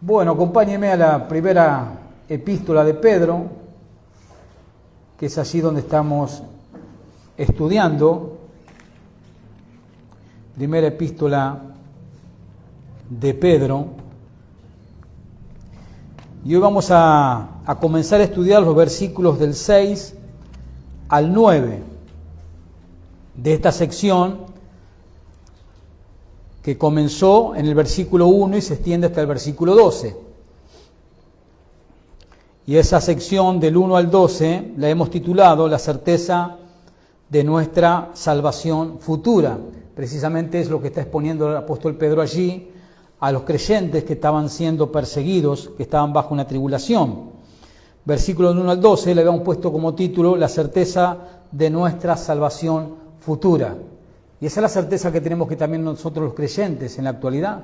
Bueno, acompáñeme a la primera epístola de Pedro, que es allí donde estamos estudiando. Primera epístola de Pedro. Y hoy vamos a comenzar a estudiar los versículos del 6 al 9 de esta sección, que comenzó en el versículo 1 y se extiende hasta el versículo 12. Y esa sección del 1 al 12 la hemos titulado La certeza de nuestra salvación futura. Precisamente es lo que está exponiendo el apóstol Pedro allí a los creyentes que estaban siendo perseguidos, que estaban bajo una tribulación. Versículos del 1 al 12 le habíamos puesto como título La certeza de nuestra salvación futura. Y esa es la certeza que tenemos que también nosotros los creyentes en la actualidad.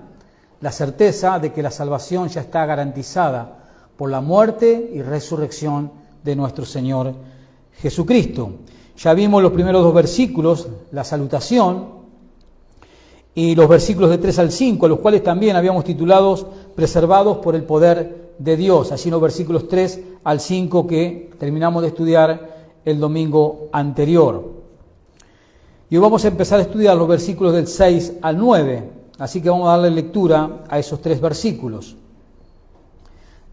La certeza de que la salvación ya está garantizada por la muerte y resurrección de nuestro Señor Jesucristo. Ya vimos los primeros dos versículos, la salutación, y los versículos de 3 al 5, a los cuales también habíamos titulado Preservados por el poder de Dios. Allí los versículos 3 al 5 que terminamos de estudiar el domingo anterior. Y hoy vamos a empezar a estudiar los versículos del 6 al 9, así que vamos a darle lectura a esos tres versículos.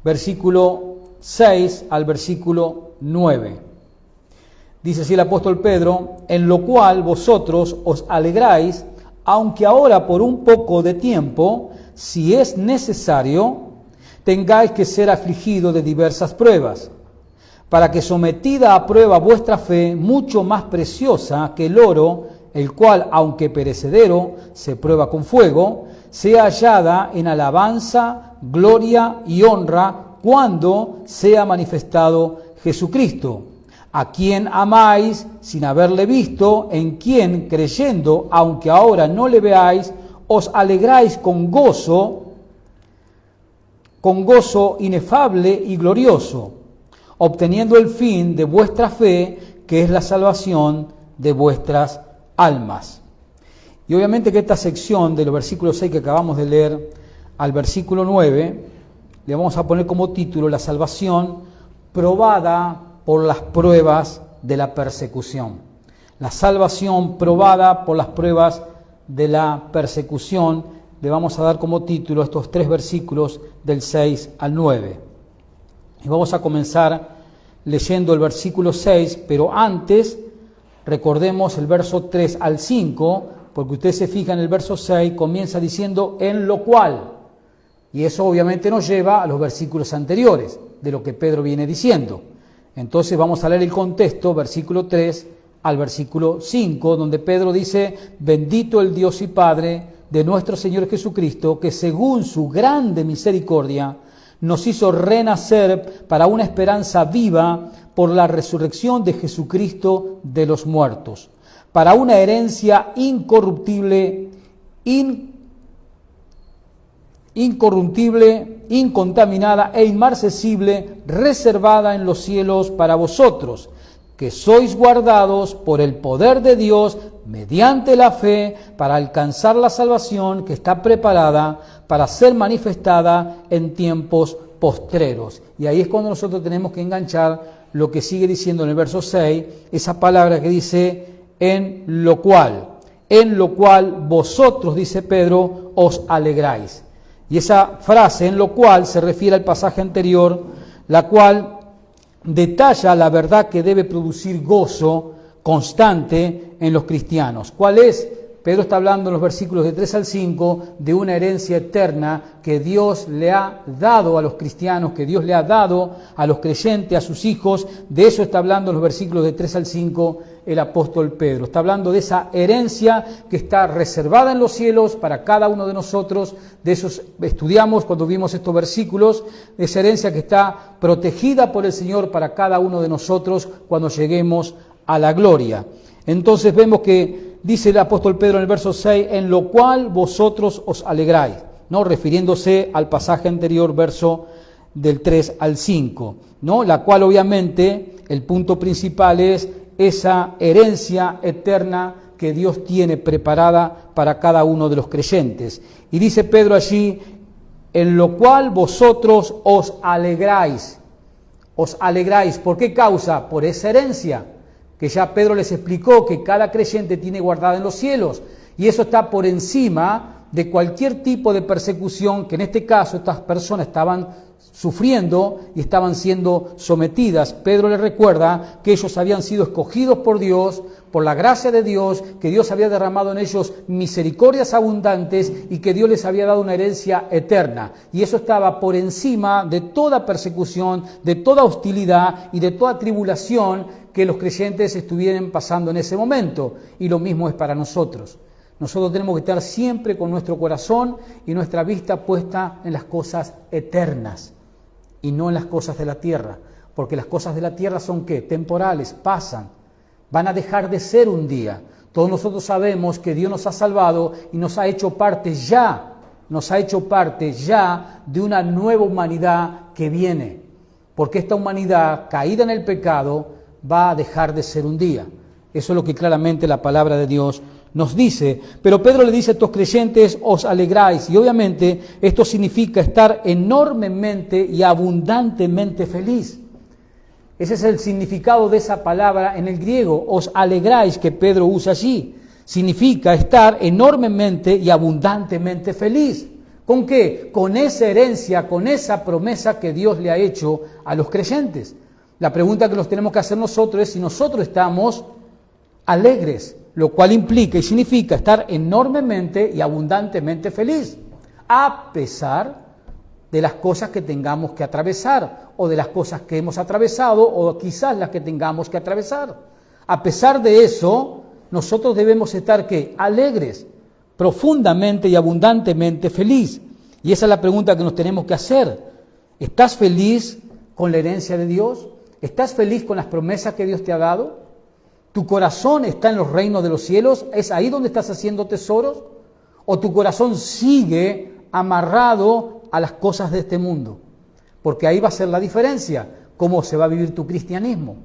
Versículo 6 al versículo 9. Dice así el apóstol Pedro: en lo cual vosotros os alegráis, aunque ahora por un poco de tiempo, si es necesario, tengáis que ser afligidos de diversas pruebas, para que sometida a prueba vuestra fe, mucho más preciosa que el oro, el cual, aunque perecedero, se prueba con fuego, sea hallada en alabanza, gloria y honra cuando sea manifestado Jesucristo, a quien amáis sin haberle visto, en quien, creyendo, aunque ahora no le veáis, os alegráis con gozo inefable y glorioso, obteniendo el fin de vuestra fe, que es la salvación de vuestras almas. Y obviamente que esta sección de los versículos 6 que acabamos de leer al versículo 9, le vamos a poner como título La salvación probada por las pruebas de la persecución. La salvación probada por las pruebas de la persecución, le vamos a dar como título estos tres versículos del 6 al 9. Y vamos a comenzar leyendo el versículo 6, pero antes recordemos el verso 3 al 5, porque usted se fija en el verso 6, comienza diciendo en lo cual, y eso obviamente nos lleva a los versículos anteriores de lo que Pedro viene diciendo. Entonces vamos a leer el contexto, versículo 3 al versículo 5, donde Pedro dice: bendito el Dios y Padre de nuestro Señor Jesucristo, que según su grande misericordia nos hizo renacer para una esperanza viva por la resurrección de Jesucristo de los muertos, para una herencia incorruptible, incontaminada e inmarcesible, reservada en los cielos para vosotros, que sois guardados por el poder de Dios mediante la fe para alcanzar la salvación que está preparada para ser manifestada en tiempos postreros. Y ahí es cuando nosotros tenemos que enganchar lo que sigue diciendo en el verso 6, esa palabra que dice en lo cual vosotros, dice Pedro, os alegráis. Y esa frase, en lo cual, se refiere al pasaje anterior, la cual detalla la verdad que debe producir gozo constante en los cristianos. ¿Cuál es? Pedro está hablando en los versículos de 3 al 5 de una herencia eterna que Dios le ha dado a los cristianos, que Dios le ha dado a los creyentes, a sus hijos. De eso está hablando en los versículos de 3 al 5 el apóstol Pedro. Está hablando de esa herencia que está reservada en los cielos para cada uno de nosotros. De eso estudiamos cuando vimos estos versículos, de esa herencia que está protegida por el Señor para cada uno de nosotros cuando lleguemos a la gloria. Entonces vemos que dice el apóstol Pedro en el verso 6, en lo cual vosotros os alegráis, ¿no? Refiriéndose al pasaje anterior, verso del 3 al 5, ¿no? La cual obviamente el punto principal es esa herencia eterna que Dios tiene preparada para cada uno de los creyentes. Y dice Pedro allí, en lo cual vosotros os alegráis. Os alegráis. ¿Por qué causa? Por esa herencia, que ya Pedro les explicó que cada creyente tiene guardada en los cielos. Y eso está por encima de cualquier tipo de persecución que en este caso estas personas estaban sufriendo y estaban siendo sometidas. Pedro les recuerda que ellos habían sido escogidos por Dios, por la gracia de Dios, que Dios había derramado en ellos misericordias abundantes y que Dios les había dado una herencia eterna. Y eso estaba por encima de toda persecución, de toda hostilidad y de toda tribulación que los creyentes estuvieran pasando en ese momento. Y lo mismo es para nosotros. Nosotros tenemos que estar siempre con nuestro corazón y nuestra vista puesta en las cosas eternas y no en las cosas de la tierra, porque las cosas de la tierra son ¿qué? Temporales, pasan, van a dejar de ser un día. Todos nosotros sabemos que Dios nos ha salvado y nos ha hecho parte ya de una nueva humanidad que viene, porque esta humanidad caída en el pecado va a dejar de ser un día. Eso es lo que claramente la palabra de Dios nos dice. Pero Pedro le dice a estos creyentes, os alegráis, y obviamente esto significa estar enormemente y abundantemente feliz. Ese es el significado de esa palabra en el griego, os alegráis, que Pedro usa allí. Significa estar enormemente y abundantemente feliz. ¿Con qué? Con esa herencia, con esa promesa que Dios le ha hecho a los creyentes. La pregunta que nos tenemos que hacer nosotros es si nosotros estamos alegres, lo cual implica y significa estar enormemente y abundantemente feliz, a pesar de las cosas que tengamos que atravesar, o de las cosas que hemos atravesado, o quizás las que tengamos que atravesar. A pesar de eso, nosotros debemos estar ¿qué? Alegres, profundamente y abundantemente feliz. Y esa es la pregunta que nos tenemos que hacer. ¿Estás feliz con la herencia de Dios? ¿Estás feliz con las promesas que Dios te ha dado? ¿Tu corazón está en los reinos de los cielos? ¿Es ahí donde estás haciendo tesoros? ¿O tu corazón sigue amarrado a las cosas de este mundo? Porque ahí va a ser la diferencia, cómo se va a vivir tu cristianismo.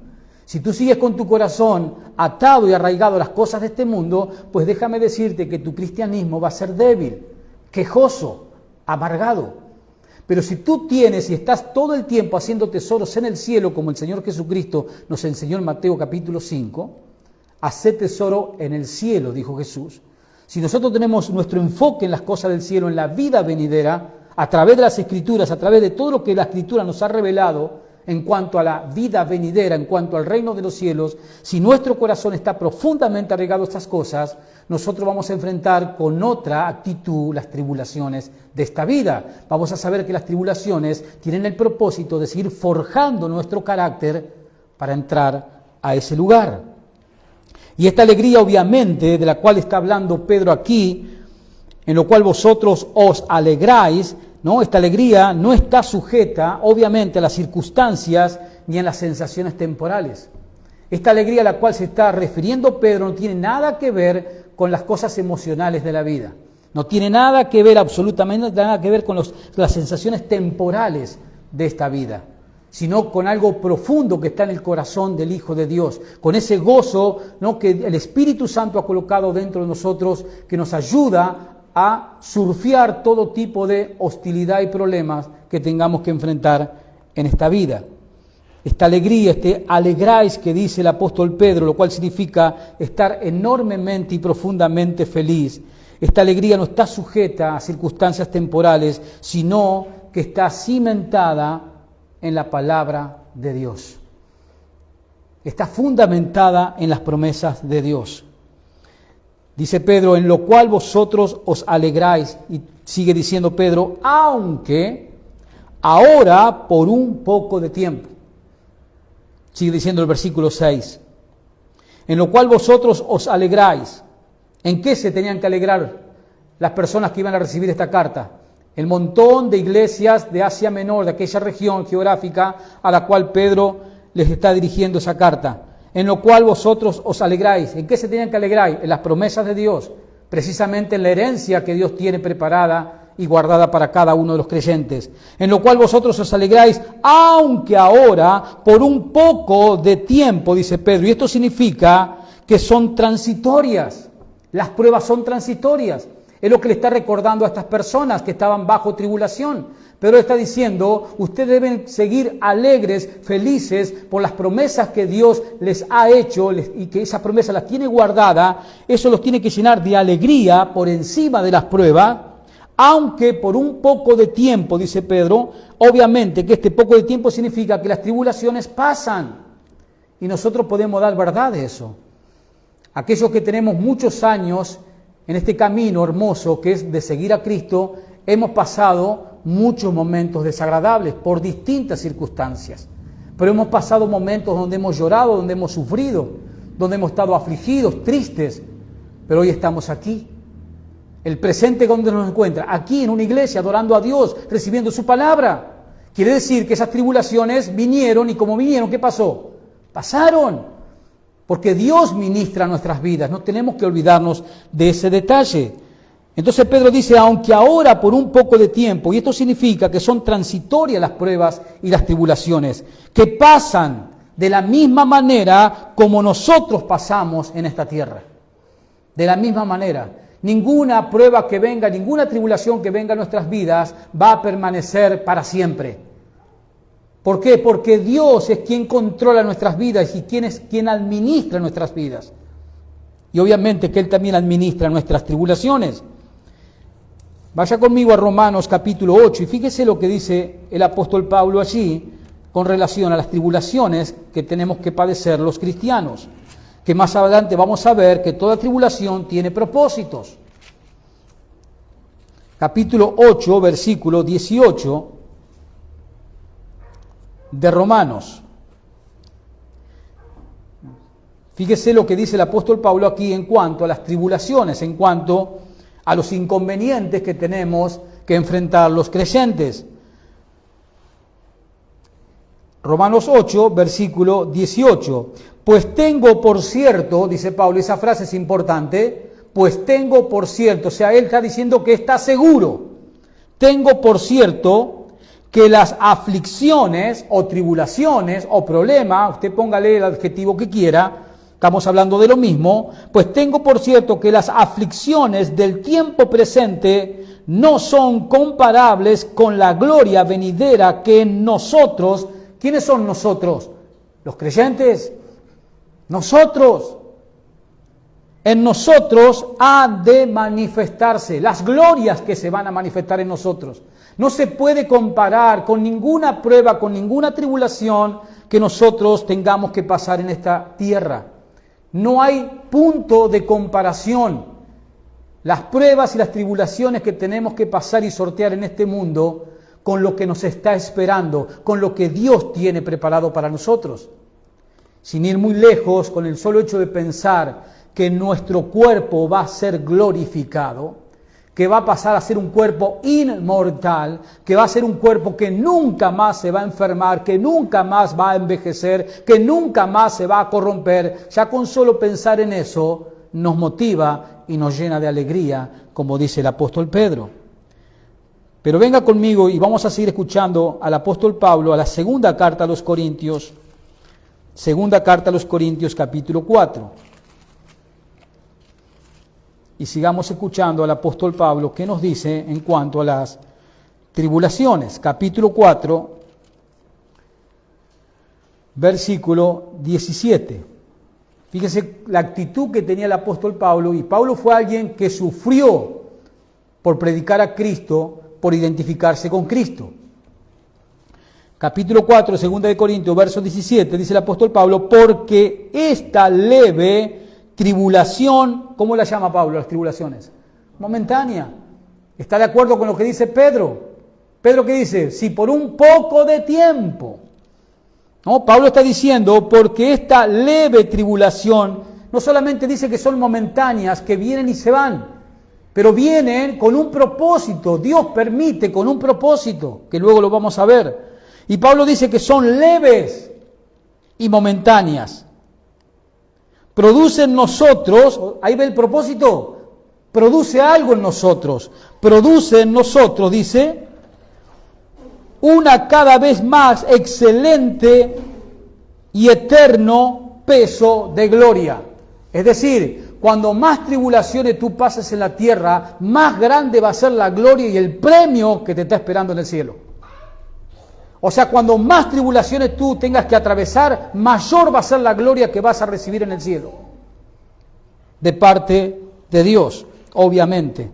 Si tú sigues con tu corazón atado y arraigado a las cosas de este mundo, pues déjame decirte que tu cristianismo va a ser débil, quejoso, amargado. Pero si tú tienes y estás todo el tiempo haciendo tesoros en el cielo, como el Señor Jesucristo nos enseñó en Mateo capítulo 5, haced tesoro en el cielo, dijo Jesús. Si nosotros tenemos nuestro enfoque en las cosas del cielo, en la vida venidera, a través de las Escrituras, a través de todo lo que la Escritura nos ha revelado en cuanto a la vida venidera, en cuanto al reino de los cielos, si nuestro corazón está profundamente arraigado a estas cosas, nosotros vamos a enfrentar con otra actitud las tribulaciones de esta vida. Vamos a saber que las tribulaciones tienen el propósito de seguir forjando nuestro carácter para entrar a ese lugar. Y esta alegría, obviamente, de la cual está hablando Pedro aquí, en lo cual vosotros os alegráis, ¿no? Esta alegría no está sujeta, obviamente, a las circunstancias ni a las sensaciones temporales. Esta alegría a la cual se está refiriendo Pedro no tiene nada que ver con las cosas emocionales de la vida. No tiene nada que ver, absolutamente nada que ver con las sensaciones temporales de esta vida, sino con algo profundo que está en el corazón del Hijo de Dios, con ese gozo, ¿no?, que el Espíritu Santo ha colocado dentro de nosotros, que nos ayuda a surfear todo tipo de hostilidad y problemas que tengamos que enfrentar en esta vida. Esta alegría, este alegráis que dice el apóstol Pedro, lo cual significa estar enormemente y profundamente feliz. Esta alegría no está sujeta a circunstancias temporales, sino que está cimentada en la palabra de Dios. Está fundamentada en las promesas de Dios. Dice Pedro, en lo cual vosotros os alegráis, y sigue diciendo Pedro, aunque ahora por un poco de tiempo. Sigue diciendo el versículo 6, en lo cual vosotros os alegráis. ¿En qué se tenían que alegrar las personas que iban a recibir esta carta? El montón de iglesias de Asia Menor, de aquella región geográfica a la cual Pedro les está dirigiendo esa carta. En lo cual vosotros os alegráis. ¿En qué se tenían que alegrar? En las promesas de Dios, precisamente en la herencia que Dios tiene preparada y guardada para cada uno de los creyentes. En lo cual vosotros os alegráis, aunque ahora, por un poco de tiempo, dice Pedro. Y esto significa que son transitorias. Las pruebas son transitorias. Es lo que le está recordando a estas personas que estaban bajo tribulación. Pedro está diciendo, ustedes deben seguir alegres, felices por las promesas que Dios les ha hecho y que esas promesas las tiene guardadas. Eso los tiene que llenar de alegría por encima de las pruebas, aunque por un poco de tiempo, dice Pedro, obviamente que este poco de tiempo significa que las tribulaciones pasan. Y nosotros podemos dar verdad de eso. Aquellos que tenemos muchos años en este camino hermoso que es de seguir a Cristo, hemos pasado muchos momentos desagradables por distintas circunstancias. Pero hemos pasado momentos donde hemos llorado, donde hemos sufrido, donde hemos estado afligidos, tristes. Pero hoy estamos aquí. El presente donde nos encuentra, aquí en una iglesia, adorando a Dios, recibiendo su palabra. Quiere decir que esas tribulaciones vinieron y como vinieron, ¿qué pasó? Pasaron. Porque Dios ministra nuestras vidas, no tenemos que olvidarnos de ese detalle. Entonces Pedro dice, aunque ahora por un poco de tiempo, y esto significa que son transitorias las pruebas y las tribulaciones, que pasan de la misma manera como nosotros pasamos en esta tierra. De la misma manera. Ninguna prueba que venga, ninguna tribulación que venga a nuestras vidas va a permanecer para siempre. ¿Por qué? Porque Dios es quien controla nuestras vidas y quien es quien administra nuestras vidas. Y obviamente que Él también administra nuestras tribulaciones. Vaya conmigo a Romanos capítulo 8 y fíjese lo que dice el apóstol Pablo allí con relación a las tribulaciones que tenemos que padecer los cristianos. Que más adelante vamos a ver que toda tribulación tiene propósitos. Capítulo 8, versículo 18 de Romanos. Fíjese lo que dice el apóstol Pablo aquí en cuanto a las tribulaciones, en cuanto a los inconvenientes que tenemos que enfrentar los creyentes. Romanos 8, versículo 18. Pues tengo por cierto, dice Pablo, esa frase es importante, pues tengo por cierto, o sea, él está diciendo que está seguro. Tengo por cierto que las aflicciones o tribulaciones o problemas, usted póngale el adjetivo que quiera, estamos hablando de lo mismo, pues tengo por cierto que las aflicciones del tiempo presente no son comparables con la gloria venidera que en nosotros, ¿quiénes son nosotros? Los creyentes, nosotros. En nosotros ha de manifestarse las glorias que se van a manifestar en nosotros. No se puede comparar con ninguna prueba, con ninguna tribulación que nosotros tengamos que pasar en esta tierra. No hay punto de comparación. Las pruebas y las tribulaciones que tenemos que pasar y sortear en este mundo con lo que nos está esperando, con lo que Dios tiene preparado para nosotros. Sin ir muy lejos, con el solo hecho de pensar que nuestro cuerpo va a ser glorificado, que va a pasar a ser un cuerpo inmortal, que va a ser un cuerpo que nunca más se va a enfermar, que nunca más va a envejecer, que nunca más se va a corromper. Ya con solo pensar en eso nos motiva y nos llena de alegría, como dice el apóstol Pedro. Pero venga conmigo y vamos a seguir escuchando al apóstol Pablo a la segunda carta a los Corintios, capítulo 4. Y sigamos escuchando al apóstol Pablo que nos dice en cuanto a las tribulaciones. Capítulo 4, versículo 17. Fíjese la actitud que tenía el apóstol Pablo. Y Pablo fue alguien que sufrió por predicar a Cristo, por identificarse con Cristo. Capítulo 4, 2 de Corintios, verso 17, dice el apóstol Pablo, porque esta leve tribulación, ¿cómo la llama Pablo las tribulaciones? Momentánea. ¿Está de acuerdo con lo que dice Pedro? Pedro, ¿qué dice? Si por un poco de tiempo. No, Pablo está diciendo, porque esta leve tribulación, no solamente dice que son momentáneas, que vienen y se van, pero vienen con un propósito. Dios permite con un propósito, que luego lo vamos a ver. Y Pablo dice que son leves y momentáneas. Produce en nosotros, ahí ve el propósito, produce algo en nosotros. Produce en nosotros, dice, una cada vez más excelente y eterno peso de gloria. Es decir, cuando más tribulaciones tú pases en la tierra, más grande va a ser la gloria y el premio que te está esperando en el cielo. O sea, cuando más tribulaciones tú tengas que atravesar, mayor va a ser la gloria que vas a recibir en el cielo. De parte de Dios, obviamente.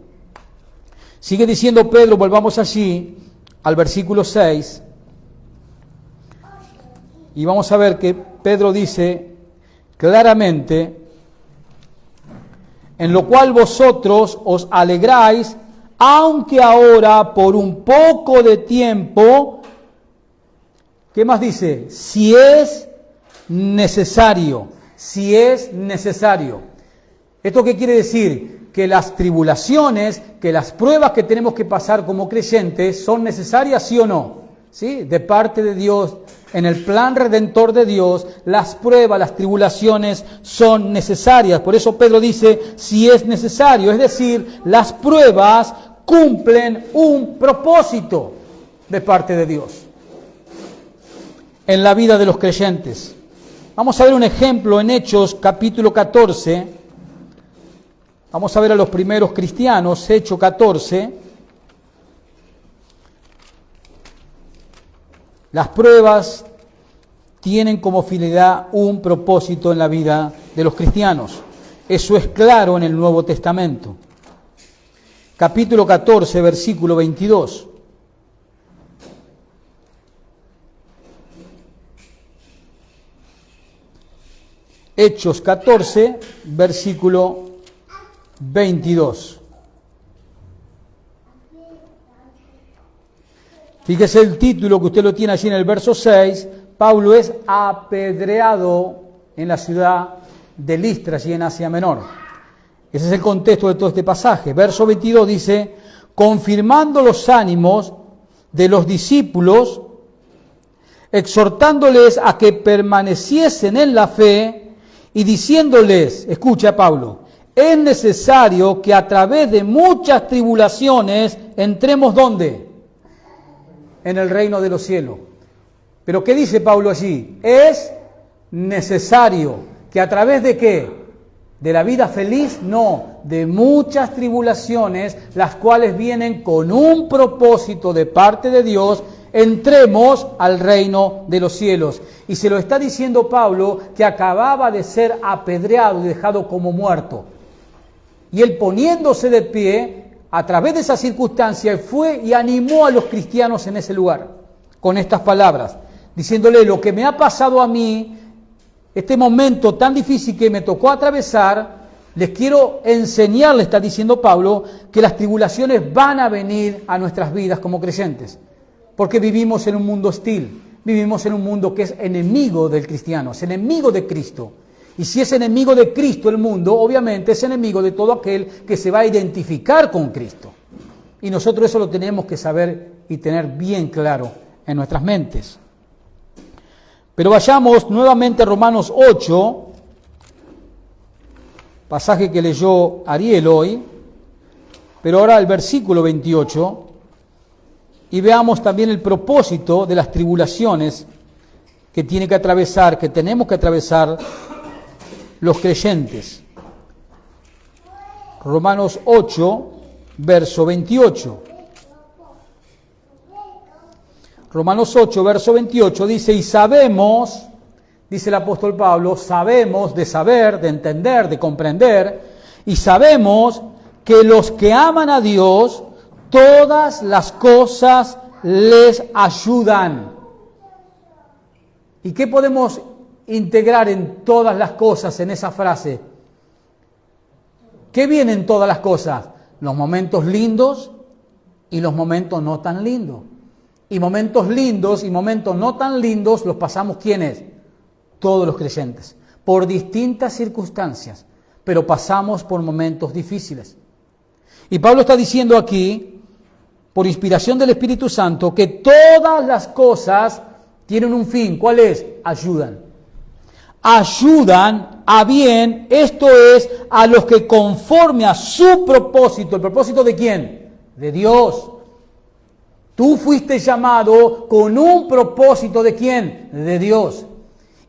Sigue diciendo Pedro, volvamos allí al versículo 6. Y vamos a ver que Pedro dice claramente, en lo cual vosotros os alegráis, aunque ahora por un poco de tiempo, ¿qué más dice? Si es necesario, si es necesario. ¿Esto qué quiere decir? Que las tribulaciones, que las pruebas que tenemos que pasar como creyentes son necesarias, ¿sí o no? ¿Sí? De parte de Dios, en el plan redentor de Dios, las pruebas, las tribulaciones son necesarias. Por eso Pedro dice, si es necesario, es decir, las pruebas cumplen un propósito de parte de Dios en la vida de los creyentes. Vamos a ver un ejemplo en Hechos capítulo 14. Vamos a ver a los primeros cristianos, Hechos 14. Las pruebas tienen como finalidad un propósito en la vida de los cristianos. Eso es claro en el Nuevo Testamento. Capítulo 14, versículo 22. Hechos 14, versículo 22. Fíjese el título que usted lo tiene allí en el verso 6. Pablo es apedreado en la ciudad de Listra, allí en Asia Menor. Ese es el contexto de todo este pasaje. Verso 22 dice, confirmando los ánimos de los discípulos, exhortándoles a que permaneciesen en la fe y diciéndoles, escucha Pablo, es necesario que a través de muchas tribulaciones entremos ¿dónde? En el reino de los cielos. Pero ¿qué dice Pablo allí? Es necesario que a través de ¿qué? ¿De la vida feliz? No, de muchas tribulaciones, las cuales vienen con un propósito de parte de Dios, entremos al reino de los cielos. Y se lo está diciendo Pablo, que acababa de ser apedreado y dejado como muerto. Y él, poniéndose de pie, a través de esa circunstancia, fue y animó a los cristianos en ese lugar, con estas palabras, diciéndole, lo que me ha pasado a mí, este momento tan difícil que me tocó atravesar, les quiero enseñar, le está diciendo Pablo, que las tribulaciones van a venir a nuestras vidas como creyentes, porque vivimos en un mundo hostil, vivimos en un mundo que es enemigo del cristiano, es enemigo de Cristo. Y si es enemigo de Cristo el mundo, obviamente es enemigo de todo aquel que se va a identificar con Cristo. Y nosotros eso lo tenemos que saber y tener bien claro en nuestras mentes. Pero vayamos nuevamente a Romanos 8, pasaje que leyó Ariel hoy, pero ahora el versículo 28, y veamos también el propósito de las tribulaciones que tiene que atravesar, que tenemos que atravesar los creyentes. Romanos 8, verso 28. Romanos 8, verso 28 dice, y sabemos, dice el apóstol Pablo, sabemos de saber, de entender, de comprender, y sabemos que los que aman a Dios, todas las cosas les ayudan. ¿Y qué podemos integrar en todas las cosas en esa frase? ¿Qué vienen todas las cosas? Los momentos lindos y los momentos no tan lindos. Y momentos lindos y momentos no tan lindos los pasamos ¿quiénes? Todos los creyentes, por distintas circunstancias, pero pasamos por momentos difíciles. Y Pablo está diciendo aquí, por inspiración del Espíritu Santo, que todas las cosas tienen un fin. ¿Cuál es? Ayudan. Ayudan a bien, esto es, a los que conforme a su propósito. ¿El propósito de quién? De Dios. Tú fuiste llamado con un propósito ¿de quién? De Dios.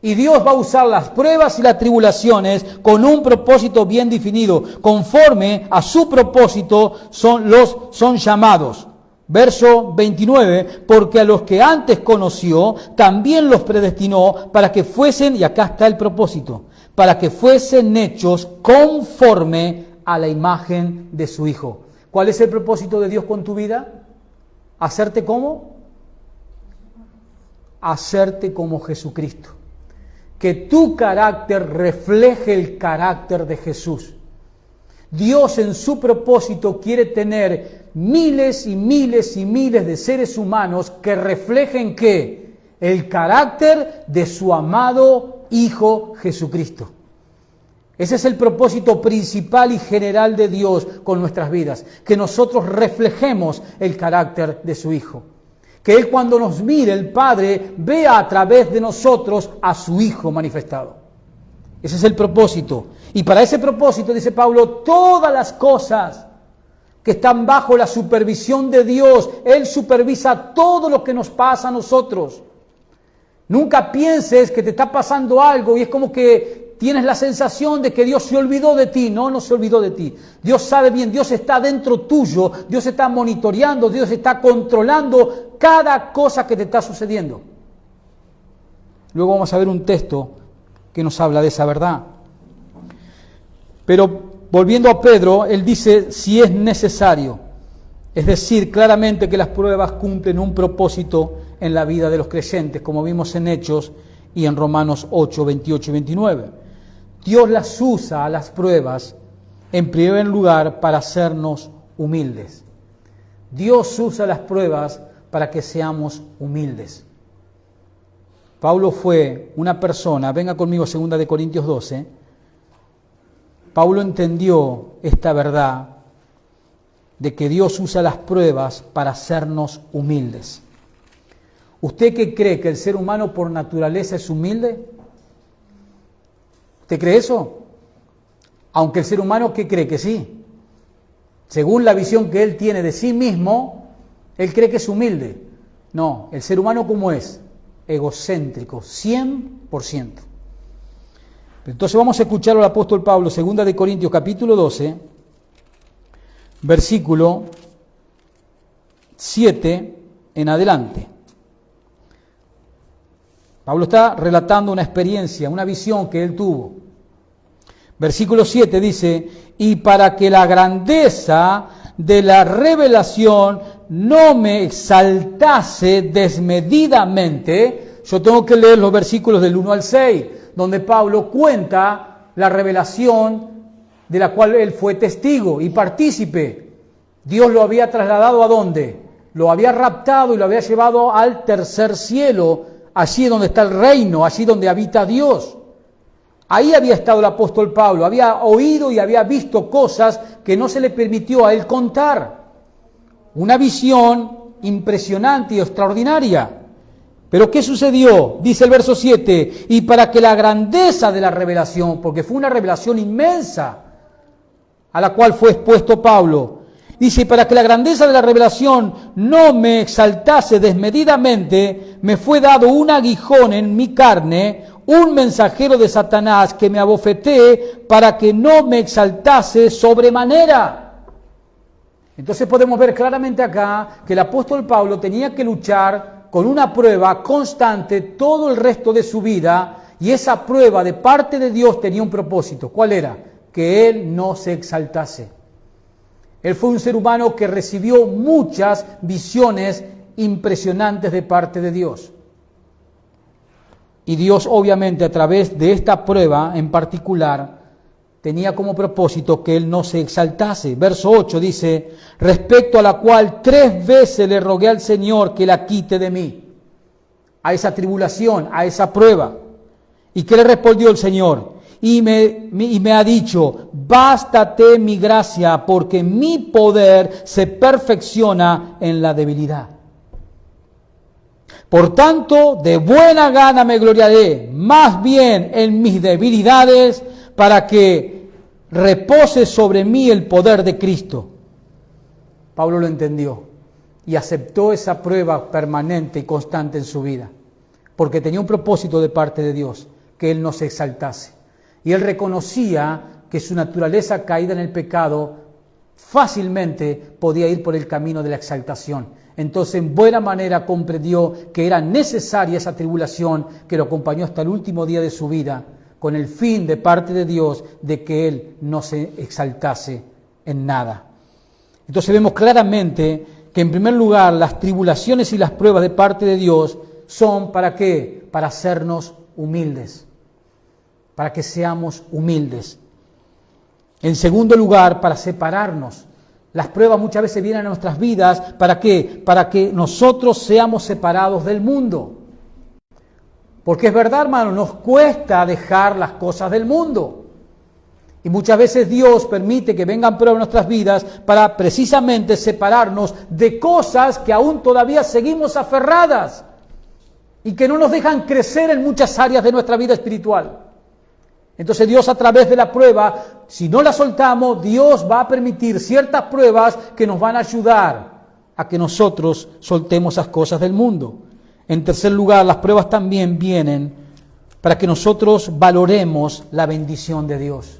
Y Dios va a usar las pruebas y las tribulaciones con un propósito bien definido. Conforme a su propósito son llamados. Verso 29, porque a los que antes conoció, también los predestinó para que fuesen, y acá está el propósito, para que fuesen hechos conforme a la imagen de su Hijo. ¿Cuál es el propósito de Dios con tu vida? ¿Hacerte como? Hacerte como Jesucristo. Que tu carácter refleje el carácter de Jesús. Dios en su propósito quiere tener miles y miles y miles de seres humanos que reflejen ¿qué? El carácter de su amado Hijo Jesucristo. Ese es el propósito principal y general de Dios con nuestras vidas, que nosotros reflejemos el carácter de su Hijo. Que Él cuando nos mire, el Padre, vea a través de nosotros a su Hijo manifestado. Ese es el propósito. Y para ese propósito, dice Pablo, todas las cosas que están bajo la supervisión de Dios, Él supervisa todo lo que nos pasa a nosotros. Nunca pienses que te está pasando algo y es como que tienes la sensación de que Dios se olvidó de ti. No, no se olvidó de ti. Dios sabe bien, Dios está dentro tuyo, Dios está monitoreando, Dios está controlando cada cosa que te está sucediendo. Luego vamos a ver un texto que nos habla de esa verdad. Pero volviendo a Pedro, él dice si es necesario. Es decir, claramente que las pruebas cumplen un propósito en la vida de los creyentes, como vimos en Hechos y en Romanos 8, 28 y 29. Dios las usa a las pruebas, en primer lugar, para hacernos humildes. Dios usa las pruebas para que seamos humildes. Pablo fue una persona, venga conmigo 2 Corintios 12, Pablo entendió esta verdad de que Dios usa las pruebas para hacernos humildes. ¿Usted qué cree? ¿Que el ser humano por naturaleza es humilde? ¿Usted cree eso? Aunque el ser humano, ¿qué cree? Que sí. Según la visión que él tiene de sí mismo, él cree que es humilde. No, el ser humano ¿cómo es? Egocéntrico, 100%. Entonces vamos a escuchar al apóstol Pablo, 2 Corintios capítulo 12, versículo 7 en adelante. Pablo está relatando una experiencia, una visión que él tuvo. Versículo 7 dice, y para que la grandeza de la revelación no me exaltase desmedidamente, yo tengo que leer los versículos del 1 al 6, donde Pablo cuenta la revelación de la cual él fue testigo y partícipe. Dios lo había trasladado ¿a dónde? Lo había raptado y lo había llevado al tercer cielo, allí donde está el reino, allí donde habita Dios. Ahí había estado el apóstol Pablo, había oído y había visto cosas que no se le permitió a él contar. Una visión impresionante y extraordinaria. Pero ¿qué sucedió? Dice el verso 7, y para que la grandeza de la revelación, porque fue una revelación inmensa a la cual fue expuesto Pablo, dice, para que la grandeza de la revelación no me exaltase desmedidamente, me fue dado un aguijón en mi carne, un mensajero de Satanás que me abofeté para que no me exaltase sobremanera. Entonces podemos ver claramente acá que el apóstol Pablo tenía que luchar con una prueba constante todo el resto de su vida, y esa prueba de parte de Dios tenía un propósito. ¿Cuál era? Que él no se exaltase. Él fue un ser humano que recibió muchas visiones impresionantes de parte de Dios. Y Dios, obviamente, a través de esta prueba en particular, tenía como propósito que él no se exaltase. Verso 8 dice, respecto a la cual 3 veces le rogué al Señor que la quite de mí. A esa tribulación, a esa prueba. ¿Y qué le respondió el Señor? Y me ha dicho, bástate mi gracia, porque mi poder se perfecciona en la debilidad. Por tanto, de buena gana me gloriaré, más bien en mis debilidades, para que repose sobre mí el poder de Cristo. Pablo lo entendió y aceptó esa prueba permanente y constante en su vida. porque tenía un propósito de parte de Dios, que Él nos exaltase. Y Él reconocía que su naturaleza caída en el pecado fácilmente podía ir por el camino de la exaltación. Entonces, en buena manera comprendió que era necesaria esa tribulación que lo acompañó hasta el último día de su vida, con el fin de parte de Dios de que Él no se exaltase en nada. Entonces vemos claramente que en primer lugar las tribulaciones y las pruebas de parte de Dios son ¿para qué? Para hacernos humildes, para que seamos humildes. En segundo lugar, para separarnos. Las pruebas muchas veces vienen a nuestras vidas, ¿para qué? Para que nosotros seamos separados del mundo. Porque es verdad, hermano, nos cuesta dejar las cosas del mundo. Y muchas veces Dios permite que vengan pruebas en nuestras vidas para precisamente separarnos de cosas que aún todavía seguimos aferradas y que no nos dejan crecer en muchas áreas de nuestra vida espiritual. Entonces Dios, a través de la prueba, si no la soltamos, Dios va a permitir ciertas pruebas que nos van a ayudar a que nosotros soltemos esas cosas del mundo. En tercer lugar, las pruebas también vienen para que nosotros valoremos la bendición de Dios.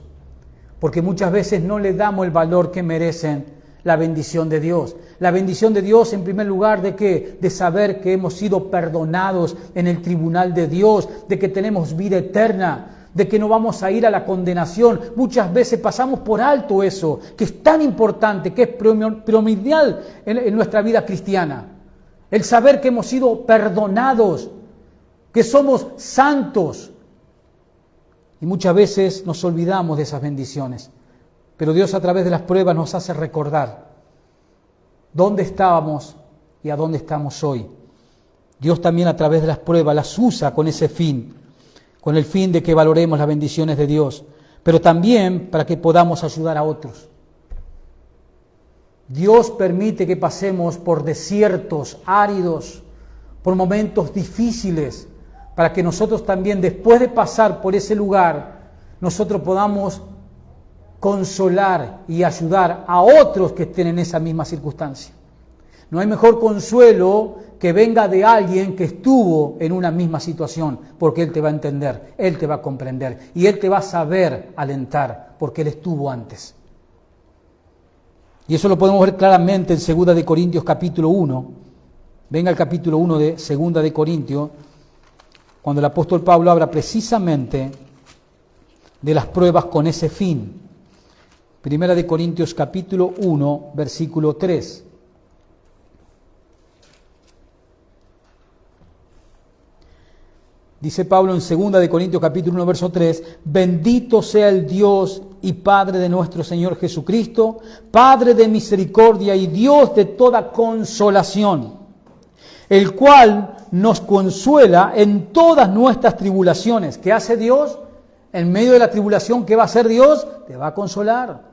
Porque muchas veces no le damos el valor que merecen la bendición de Dios. La bendición de Dios, en primer lugar, ¿de qué? De saber que hemos sido perdonados en el tribunal de Dios, de que tenemos vida eterna, de que no vamos a ir a la condenación. Muchas veces pasamos por alto eso, que es tan importante, que es primordial en nuestra vida cristiana. El saber que hemos sido perdonados, que somos santos. Y muchas veces nos olvidamos de esas bendiciones. Pero Dios, a través de las pruebas, nos hace recordar dónde estábamos y a dónde estamos hoy. Dios también, a través de las pruebas, las usa con ese fin, con el fin de que valoremos las bendiciones de Dios, pero también para que podamos ayudar a otros. Dios permite que pasemos por desiertos áridos, por momentos difíciles, para que nosotros también, después de pasar por ese lugar, nosotros podamos consolar y ayudar a otros que estén en esa misma circunstancia. No hay mejor consuelo que venga de alguien que estuvo en una misma situación, porque Él te va a entender, Él te va a comprender y Él te va a saber alentar, porque Él estuvo antes. Y eso lo podemos ver claramente en 2 de Corintios capítulo 1. Venga el capítulo 1 de 2 de Corintios, cuando el apóstol Pablo habla precisamente de las pruebas con ese fin. 1 de Corintios capítulo 1, versículo 3. Dice Pablo en 2 de Corintios capítulo 1, verso 3, bendito sea el Dios y Padre de nuestro Señor Jesucristo, Padre de misericordia y Dios de toda consolación, el cual nos consuela en todas nuestras tribulaciones. ¿Qué hace Dios? En medio de la tribulación, ¿qué va a hacer Dios? Te va a consolar.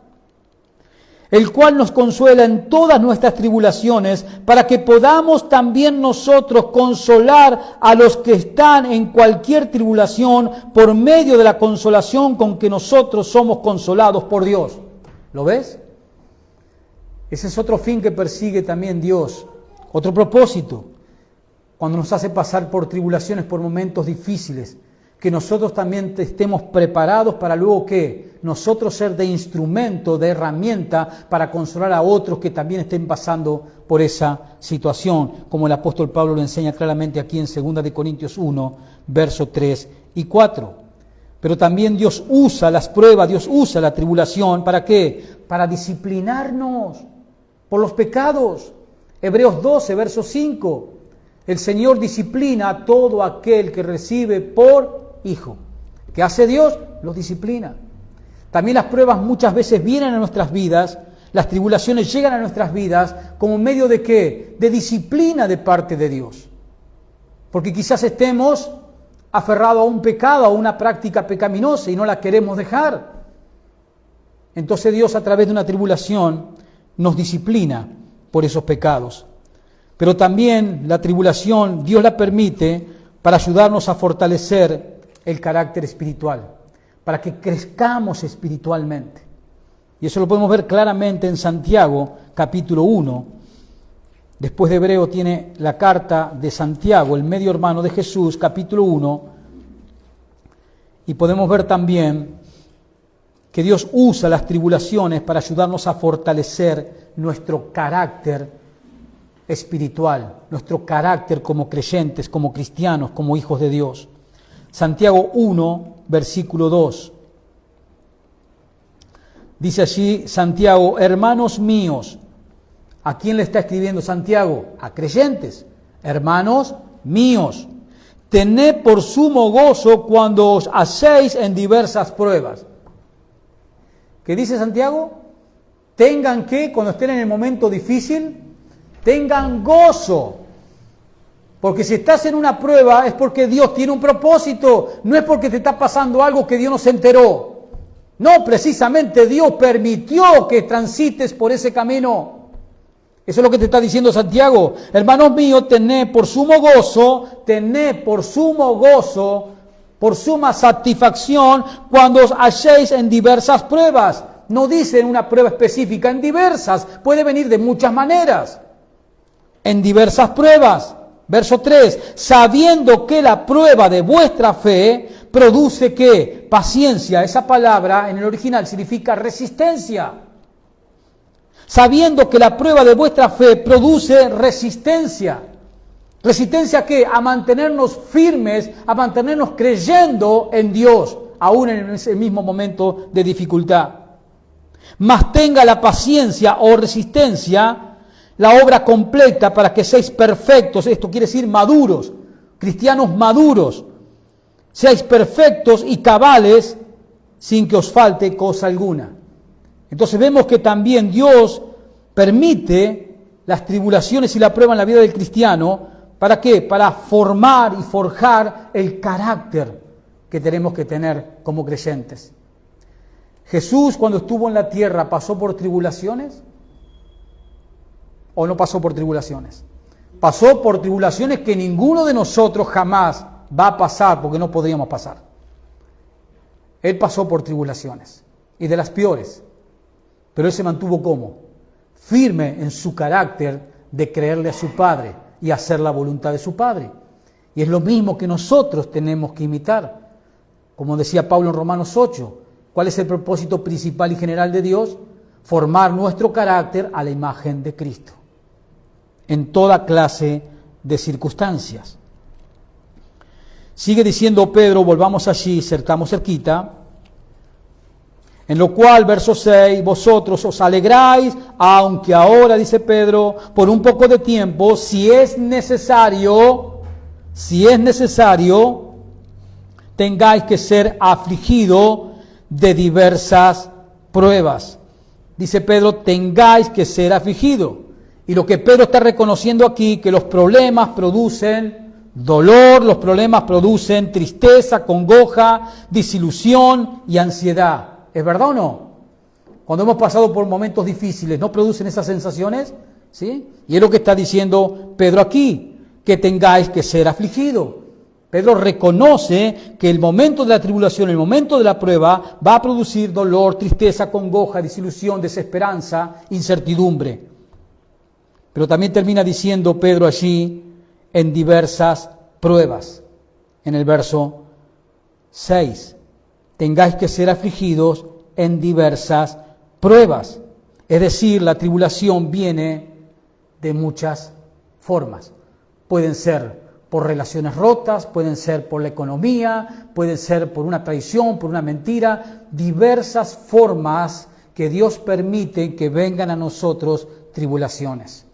El cual nos consuela en todas nuestras tribulaciones, para que podamos también nosotros consolar a los que están en cualquier tribulación por medio de la consolación con que nosotros somos consolados por Dios. ¿Lo ves? Ese es otro fin que persigue también Dios, otro propósito, cuando nos hace pasar por tribulaciones, por momentos difíciles, que nosotros también estemos preparados para luego que nosotros ser de instrumento, de herramienta para consolar a otros que también estén pasando por esa situación, como el apóstol Pablo lo enseña claramente aquí en 2 de Corintios 1, versos 3 y 4. Pero también Dios usa las pruebas, Dios usa la tribulación, ¿para qué? Para disciplinarnos por los pecados. Hebreos 12, verso 5. El Señor disciplina a todo aquel que recibe por hijo. ¿Qué hace Dios? Los disciplina. También las pruebas muchas veces vienen a nuestras vidas, las tribulaciones llegan a nuestras vidas como medio de ¿qué? De disciplina de parte de Dios. Porque quizás estemos aferrados a un pecado, a una práctica pecaminosa y no la queremos dejar. Entonces Dios, a través de una tribulación, nos disciplina por esos pecados. Pero también la tribulación Dios la permite para ayudarnos a fortalecer el carácter espiritual, para que crezcamos espiritualmente. Y eso lo podemos ver claramente en Santiago, capítulo 1, después de Hebreo, tiene la carta de Santiago, el medio hermano de Jesús, capítulo 1, y podemos ver también que Dios usa las tribulaciones para ayudarnos a fortalecer nuestro carácter espiritual, nuestro carácter como creyentes, como cristianos, como hijos de Dios. Santiago 1, versículo 2. Dice allí Santiago: hermanos míos. ¿A quién le está escribiendo Santiago? A creyentes. Hermanos míos, tened por sumo gozo cuando os hacéis en diversas pruebas. ¿Qué dice Santiago? Tengan que, cuando estén en el momento difícil, tengan gozo. Porque si estás en una prueba es porque Dios tiene un propósito, no es porque te está pasando algo que Dios no se enteró. No, precisamente Dios permitió que transites por ese camino. Eso es lo que te está diciendo Santiago. Hermanos míos, tened por sumo gozo, por suma satisfacción, cuando os halléis en diversas pruebas. No dice en una prueba específica, en diversas. Puede venir de muchas maneras. En diversas pruebas. Verso 3. Sabiendo que la prueba de vuestra fe produce ¿qué? Paciencia. Esa palabra en el original significa resistencia. Sabiendo que la prueba de vuestra fe produce resistencia. ¿Resistencia a qué? A mantenernos firmes, a mantenernos creyendo en Dios, aún en ese mismo momento de dificultad. Mas tenga la paciencia o resistencia la obra completa para que seáis perfectos. Esto quiere decir maduros, cristianos maduros. Seáis perfectos y cabales sin que os falte cosa alguna. Entonces vemos que también Dios permite las tribulaciones y la prueba en la vida del cristiano. ¿Para qué? Para formar y forjar el carácter que tenemos que tener como creyentes. Jesús, cuando estuvo en la tierra, ¿pasó por tribulaciones? ¿O no pasó por tribulaciones? Pasó por tribulaciones que ninguno de nosotros jamás va a pasar, porque no podríamos pasar. Él pasó por tribulaciones, y de las peores. Pero él se mantuvo ¿cómo? Firme en su carácter de creerle a su Padre y hacer la voluntad de su Padre. Y es lo mismo que nosotros tenemos que imitar. Como decía Pablo en Romanos 8, ¿cuál es el propósito principal y general de Dios? Formar nuestro carácter a la imagen de Cristo, en toda clase de circunstancias. Sigue diciendo Pedro, volvamos allí, estamos cerquita. En lo cual, verso 6, vosotros os alegráis, aunque ahora, dice Pedro, por un poco de tiempo, si es necesario, tengáis que ser afligido de diversas pruebas. Dice Pedro, tengáis que ser afligido. Y lo que Pedro está reconociendo aquí, que los problemas producen dolor, los problemas producen tristeza, congoja, desilusión y ansiedad. ¿Es verdad o no? Cuando hemos pasado por momentos difíciles, ¿no producen esas sensaciones? ¿Sí? Y es lo que está diciendo Pedro aquí, que tengáis que ser afligidos. Pedro reconoce que el momento de la tribulación, el momento de la prueba, va a producir dolor, tristeza, congoja, desilusión, desesperanza, incertidumbre. Pero también termina diciendo Pedro allí, en diversas pruebas. En el verso 6. Tengáis que ser afligidos en diversas pruebas. Es decir, la tribulación viene de muchas formas. Pueden ser por relaciones rotas, pueden ser por la economía, pueden ser por una traición, por una mentira. Diversas formas que Dios permite que vengan a nosotros tribulaciones.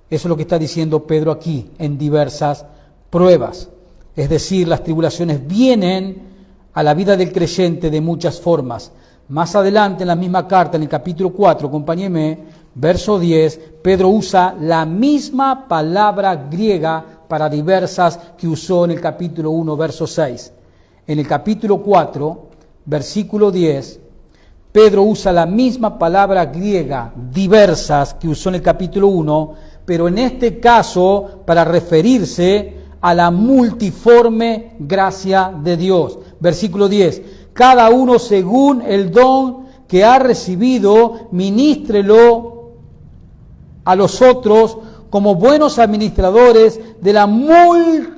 Eso es lo que está diciendo Pedro aquí, en diversas pruebas. Es decir, las tribulaciones vienen a la vida del creyente de muchas formas. Más adelante en la misma carta, en el capítulo 4, acompáñeme, verso 10, Pedro usa la misma palabra griega para diversas que usó en el capítulo 1, verso 6. En el capítulo 4, versículo 10, Pedro usa la misma palabra griega, diversas, que usó en el capítulo 1, pero en este caso para referirse a la multiforme gracia de Dios. Versículo 10. Cada uno según el don que ha recibido, ministrelo a los otros como buenos administradores de la multiforme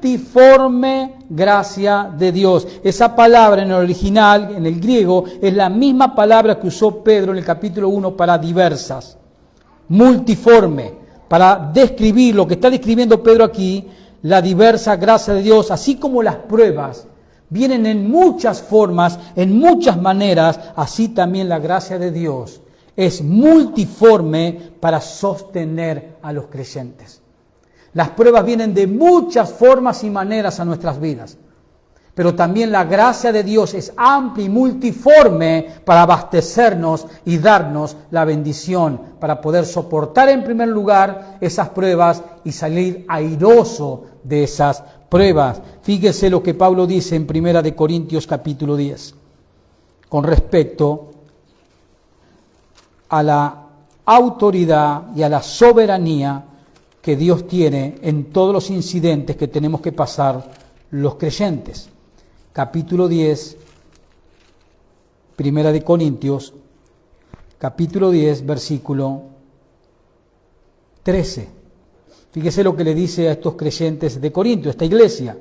gracia de Dios. Esa palabra en el original, en el griego, es la misma palabra que usó Pedro en el capítulo 1 para diversas. Multiforme, para describir lo que está describiendo Pedro aquí, la diversa gracia de Dios, así como las pruebas vienen en muchas formas, en muchas maneras, así también la gracia de Dios es multiforme para sostener a los creyentes. Las pruebas vienen de muchas formas y maneras a nuestras vidas, pero también la gracia de Dios es amplia y multiforme para abastecernos y darnos la bendición, para poder soportar en primer lugar esas pruebas y salir airoso de esas pruebas. Fíjese lo que Pablo dice en 1 Corintios capítulo 10, con respecto a la autoridad y a la soberanía que Dios tiene en todos los incidentes que tenemos que pasar los creyentes. Capítulo 10, 1 Corintios, capítulo 10, versículo 13. Fíjese lo que le dice a estos creyentes de Corinto, esta iglesia.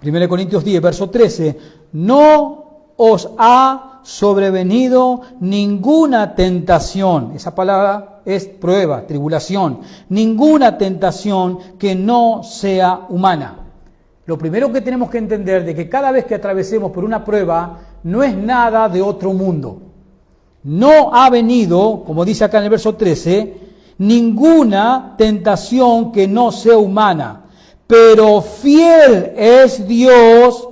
1 Corintios 10, verso 13. No os ha sobrevenido ninguna tentación. Esa palabra es prueba, tribulación. Ninguna tentación que no sea humana. Lo primero que tenemos que entender de que cada vez que atravesemos por una prueba no es nada de otro mundo. No ha venido, como dice acá en el verso 13, ninguna tentación que no sea humana, pero fiel es Dios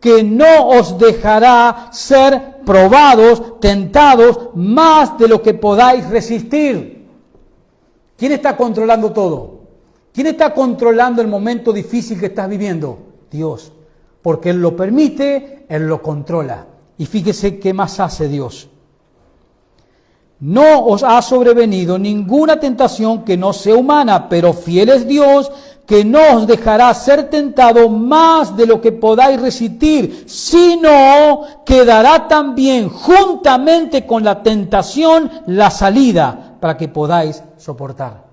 que no os dejará ser probados, tentados, más de lo que podáis resistir. ¿Quién está controlando todo? ¿Quién está controlando el momento difícil que estás viviendo? Dios. Porque Él lo permite, Él lo controla. Y fíjese qué más hace Dios. No os ha sobrevenido ninguna tentación que no sea humana, pero fiel es Dios, que no os dejará ser tentado más de lo que podáis resistir, sino que dará también juntamente con la tentación la salida para que podáis soportar.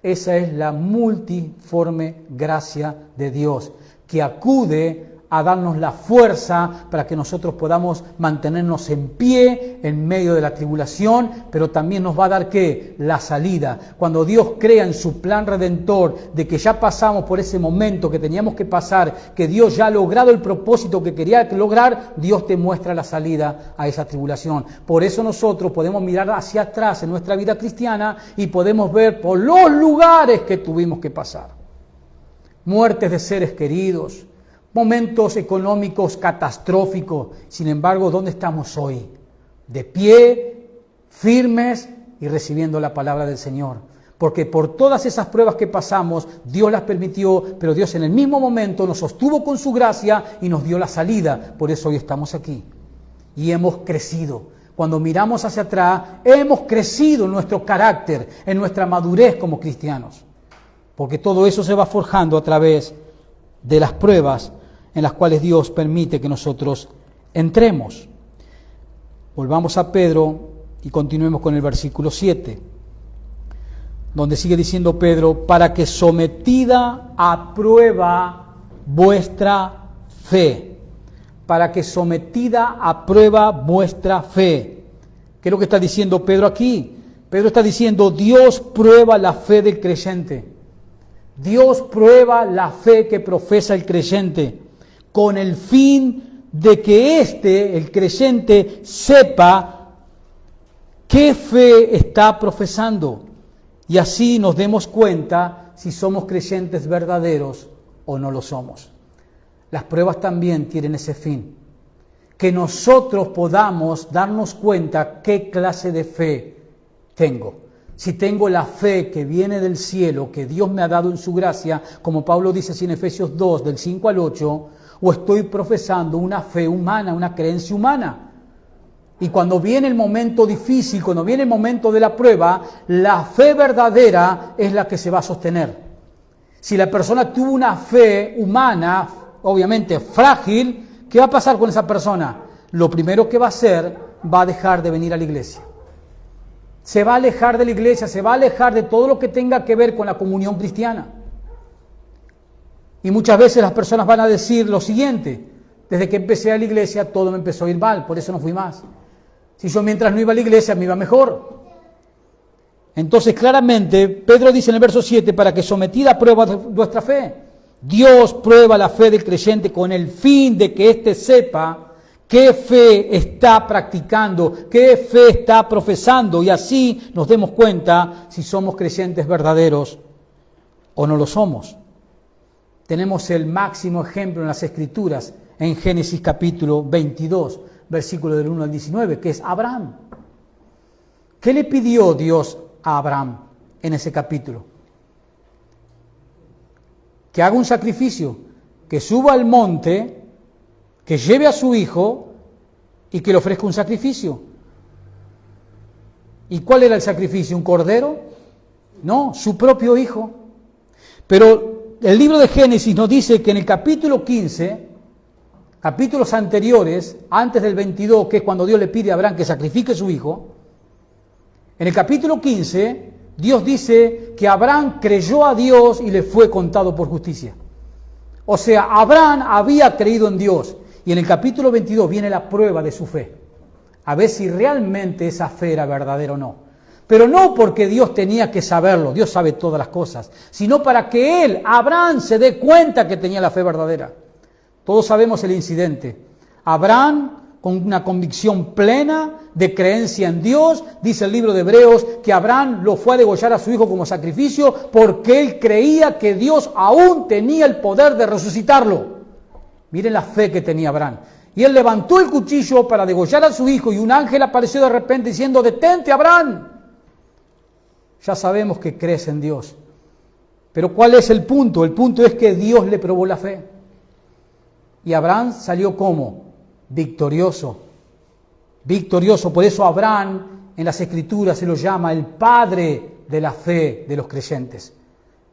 Esa es la multiforme gracia de Dios, que acude a darnos la fuerza para que nosotros podamos mantenernos en pie en medio de la tribulación, pero también nos va a dar ¿qué? La salida. Cuando Dios crea en su plan redentor de que ya pasamos por ese momento que teníamos que pasar, que Dios ya ha logrado el propósito que quería lograr, Dios te muestra la salida a esa tribulación. Por eso nosotros podemos mirar hacia atrás en nuestra vida cristiana y podemos ver por los lugares que tuvimos que pasar. Muertes de seres queridos, momentos económicos catastróficos. Sin embargo, ¿dónde estamos hoy? De pie, firmes y recibiendo la palabra del Señor. Porque por todas esas pruebas que pasamos, Dios las permitió, pero Dios en el mismo momento nos sostuvo con su gracia y nos dio la salida. Por eso hoy estamos aquí. Y hemos crecido. Cuando miramos hacia atrás, hemos crecido en nuestro carácter, en nuestra madurez como cristianos. Porque todo eso se va forjando a través de las pruebas en las cuales Dios permite que nosotros entremos. Volvamos a Pedro y continuemos con el versículo 7, donde sigue diciendo Pedro, para que sometida a prueba vuestra fe, para que sometida a prueba vuestra fe. ¿Qué es lo que está diciendo Pedro aquí? Pedro está diciendo, Dios prueba la fe del creyente. Dios prueba la fe que profesa el creyente con el fin de que el creyente, sepa qué fe está profesando y así nos demos cuenta si somos creyentes verdaderos o no lo somos. Las pruebas también tienen ese fin, que nosotros podamos darnos cuenta qué clase de fe tengo. Si tengo la fe que viene del cielo, que Dios me ha dado en su gracia, como Pablo dice así en Efesios 2, del 5 al 8, o estoy profesando una fe humana, una creencia humana. Y cuando viene el momento difícil, cuando viene el momento de la prueba, la fe verdadera es la que se va a sostener. Si la persona tuvo una fe humana, obviamente frágil, ¿qué va a pasar con esa persona? Lo primero que va a hacer, va a dejar de venir a la iglesia. se va a alejar de la iglesia, se va a alejar de todo lo que tenga que ver con la comunión cristiana. Y muchas veces las personas van a decir lo siguiente: desde que empecé a la iglesia todo me empezó a ir mal, por eso no fui más. Si yo mientras no iba a la iglesia me iba mejor. Entonces claramente Pedro dice en el verso 7, para que sometida a prueba vuestra fe. Dios prueba la fe del creyente con el fin de que éste sepa qué fe está practicando, qué fe está profesando, y así nos demos cuenta si somos creyentes verdaderos o no lo somos. Tenemos el máximo ejemplo en las Escrituras, en Génesis capítulo 22, versículo del 1 al 19, que es Abraham. ¿Qué le pidió Dios a Abraham en ese capítulo? Que haga un sacrificio, que suba al monte, que lleve a su hijo y que le ofrezca un sacrificio. ¿Y cuál era el sacrificio? ¿Un cordero? No, su propio hijo. Pero el libro de Génesis nos dice que en el capítulo 15, capítulos anteriores, antes del 22, que es cuando Dios le pide a Abraham que sacrifique a su hijo, en el capítulo 15, Dios dice que Abraham creyó a Dios y le fue contado por justicia. O sea, Abraham había creído en Dios. Y en el capítulo 22 viene la prueba de su fe. A ver si realmente esa fe era verdadera o no. Pero no porque Dios tenía que saberlo, Dios sabe todas las cosas, sino para que él, Abraham, se dé cuenta que tenía la fe verdadera. Todos sabemos el incidente. Abraham, con una convicción plena de creencia en Dios, dice el libro de Hebreos que Abraham lo fue a degollar a su hijo como sacrificio porque él creía que Dios aún tenía el poder de resucitarlo. Miren la fe que tenía Abraham. Y él levantó el cuchillo para degollar a su hijo y un ángel apareció de repente diciendo: detente, Abraham. Ya sabemos que crees en Dios. Pero ¿cuál es el punto? El punto es que Dios le probó la fe. Y Abraham salió ¿cómo? Victorioso. Victorioso. Por eso Abraham en las Escrituras se lo llama el padre de la fe de los creyentes.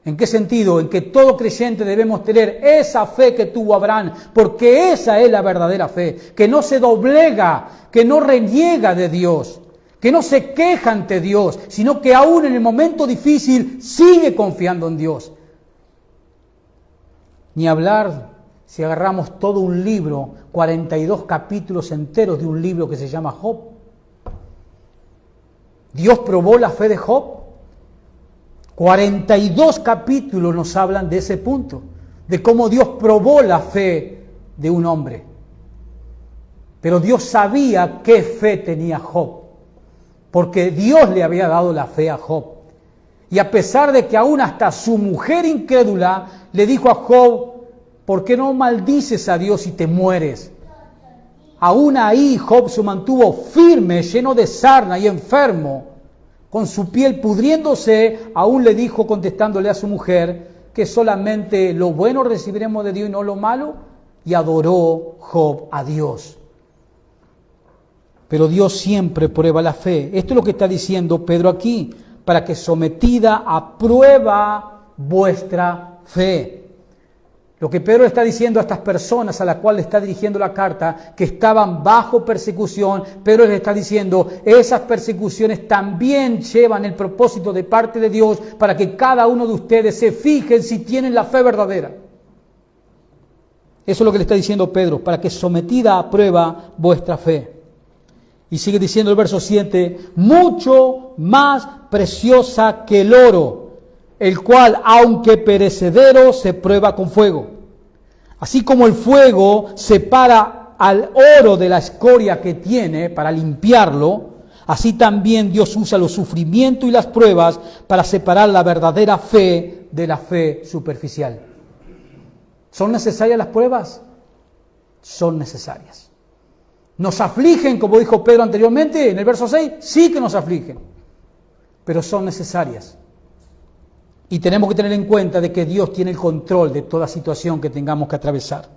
¿En qué sentido? En que todo creyente debemos tener esa fe que tuvo Abraham, porque esa es la verdadera fe, que no se doblega, que no reniega de Dios, que no se queja ante Dios, sino que aún en el momento difícil sigue confiando en Dios. Ni hablar si agarramos todo un libro, 42 capítulos enteros de un libro que se llama Job. Dios probó la fe de Job. 42 capítulos nos hablan de ese punto, de cómo Dios probó la fe de un hombre. Pero Dios sabía qué fe tenía Job, porque Dios le había dado la fe a Job. Y a pesar de que aún hasta su mujer incrédula le dijo a Job: ¿por qué no maldices a Dios y te mueres? Aún ahí Job se mantuvo firme, lleno de sarna y enfermo, con su piel pudriéndose. Aún le dijo, contestándole a su mujer, que solamente lo bueno recibiremos de Dios y no lo malo, y adoró Job a Dios. Pero Dios siempre prueba la fe. Esto es lo que está diciendo Pedro aquí, para que sometida a prueba vuestra fe. Lo que Pedro está diciendo a estas personas a las cuales le está dirigiendo la carta, que estaban bajo persecución, Pedro les está diciendo: esas persecuciones también llevan el propósito de parte de Dios para que cada uno de ustedes se fijen si tienen la fe verdadera. Eso es lo que le está diciendo Pedro, para que sometida a prueba vuestra fe. Y sigue diciendo el verso 7, mucho más preciosa que el oro, el cual, aunque perecedero, se prueba con fuego. Así como el fuego separa al oro de la escoria que tiene para limpiarlo, así también Dios usa los sufrimientos y las pruebas para separar la verdadera fe de la fe superficial. ¿Son necesarias las pruebas? Son necesarias. ¿Nos afligen, como dijo Pedro anteriormente en el verso 6? Sí que nos afligen, pero son necesarias. Y tenemos que tener en cuenta de que Dios tiene el control de toda situación que tengamos que atravesar.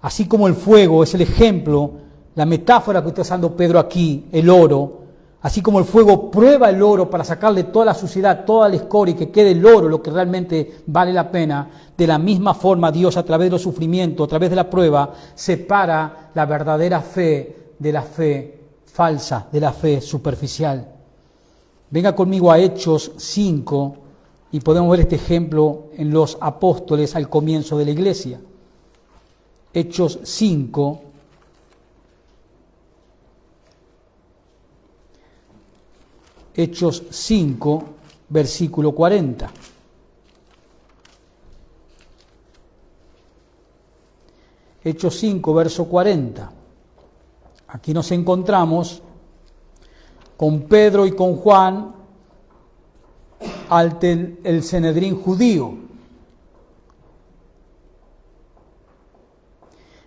Así como el fuego es el ejemplo, la metáfora que está usando Pedro aquí, el oro, así como el fuego prueba el oro para sacarle toda la suciedad, toda la escoria y que quede el oro, lo que realmente vale la pena, de la misma forma Dios a través de los sufrimientos, a través de la prueba, separa la verdadera fe de la fe falsa, de la fe superficial. Venga conmigo a Hechos 5 y podemos ver este ejemplo en los apóstoles al comienzo de la iglesia. Hechos 5. Hechos 5, versículo 40. Hechos 5, verso 40. Aquí nos encontramos con Pedro y con Juan ante el Sanedrín judío.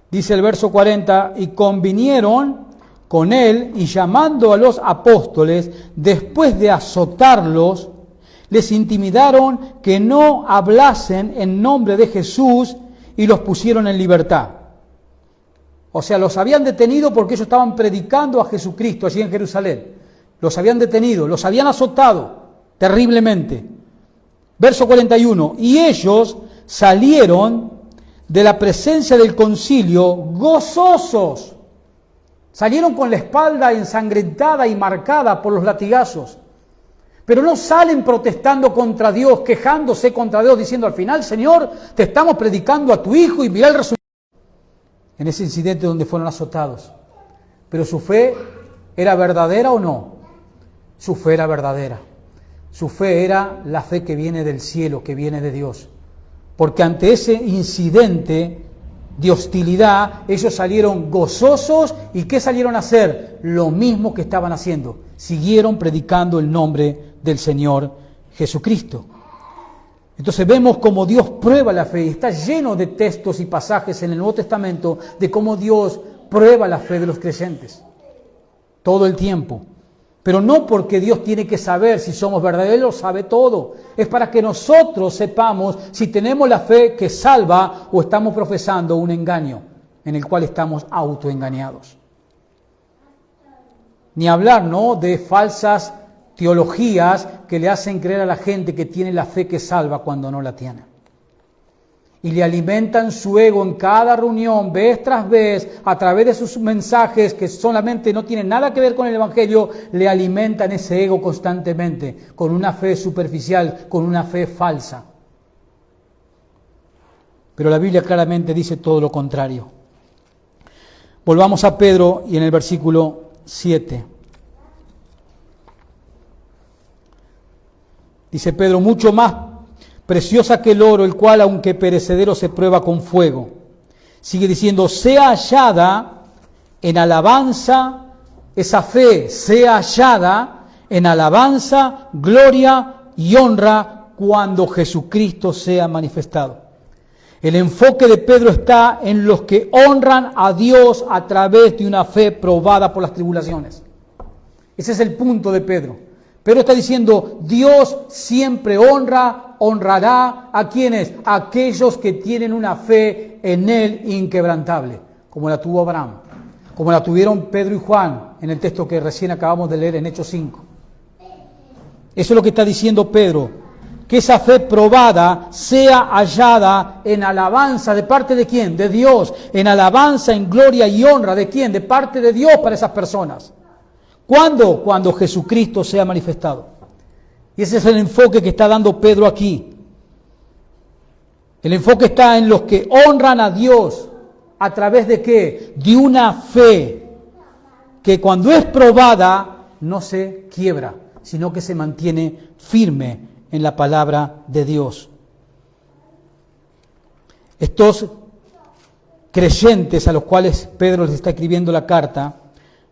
Dice el verso 40, y convinieron con él, y llamando a los apóstoles, después de azotarlos, les intimidaron que no hablasen en nombre de Jesús y los pusieron en libertad. O sea, los habían detenido porque ellos estaban predicando a Jesucristo allí en Jerusalén. Los habían detenido, los habían azotado terriblemente. Verso 41, y ellos salieron de la presencia del concilio gozosos. Salieron con la espalda ensangrentada y marcada por los latigazos. Pero no salen protestando contra Dios, quejándose contra Dios, diciendo al final, Señor, te estamos predicando a tu Hijo y mirá el resultado. En ese incidente donde fueron azotados. Pero su fe ¿era verdadera o no? Su fe era verdadera. Su fe era la fe que viene del cielo, que viene de Dios. Porque ante ese incidente de hostilidad, ellos salieron gozosos. ¿Y qué salieron a hacer? Lo mismo que estaban haciendo. Siguieron predicando el nombre del Señor Jesucristo. Entonces vemos cómo Dios prueba la fe. Y está lleno de textos y pasajes en el Nuevo Testamento de cómo Dios prueba la fe de los creyentes. Todo el tiempo. Pero no porque Dios tiene que saber si somos verdaderos, Él lo sabe todo. Es para que nosotros sepamos si tenemos la fe que salva o estamos profesando un engaño en el cual estamos autoengañados. Ni hablar, ¿no?, de falsas teologías que le hacen creer a la gente que tiene la fe que salva cuando no la tiene. Y le alimentan su ego en cada reunión, vez tras vez, a través de sus mensajes que solamente no tienen nada que ver con el Evangelio, le alimentan ese ego constantemente, con una fe superficial, con una fe falsa. Pero la Biblia claramente dice todo lo contrario. Volvamos a Pedro y en el versículo 7. Dice Pedro, mucho más preciosa que el oro, el cual aunque perecedero se prueba con fuego. Sigue diciendo, sea hallada en alabanza, esa fe sea hallada en alabanza, gloria y honra cuando Jesucristo sea manifestado. El enfoque de Pedro está en los que honran a Dios a través de una fe probada por las tribulaciones. Ese es el punto de Pedro. Pedro está diciendo, Dios siempre honrará a quienes, a aquellos que tienen una fe en Él inquebrantable, como la tuvo Abraham, como la tuvieron Pedro y Juan en el texto que recién acabamos de leer en Hechos 5. Eso es lo que está diciendo Pedro, que esa fe probada sea hallada en alabanza, ¿de parte de quién? De Dios, en alabanza, en gloria y honra, ¿de quién? De parte de Dios para esas personas. ¿Cuándo? Cuando Jesucristo sea manifestado. Y ese es el enfoque que está dando Pedro aquí. El enfoque está en los que honran a Dios. ¿A través de qué? De una fe que cuando es probada no se quiebra, sino que se mantiene firme en la palabra de Dios. Estos creyentes a los cuales Pedro les está escribiendo la carta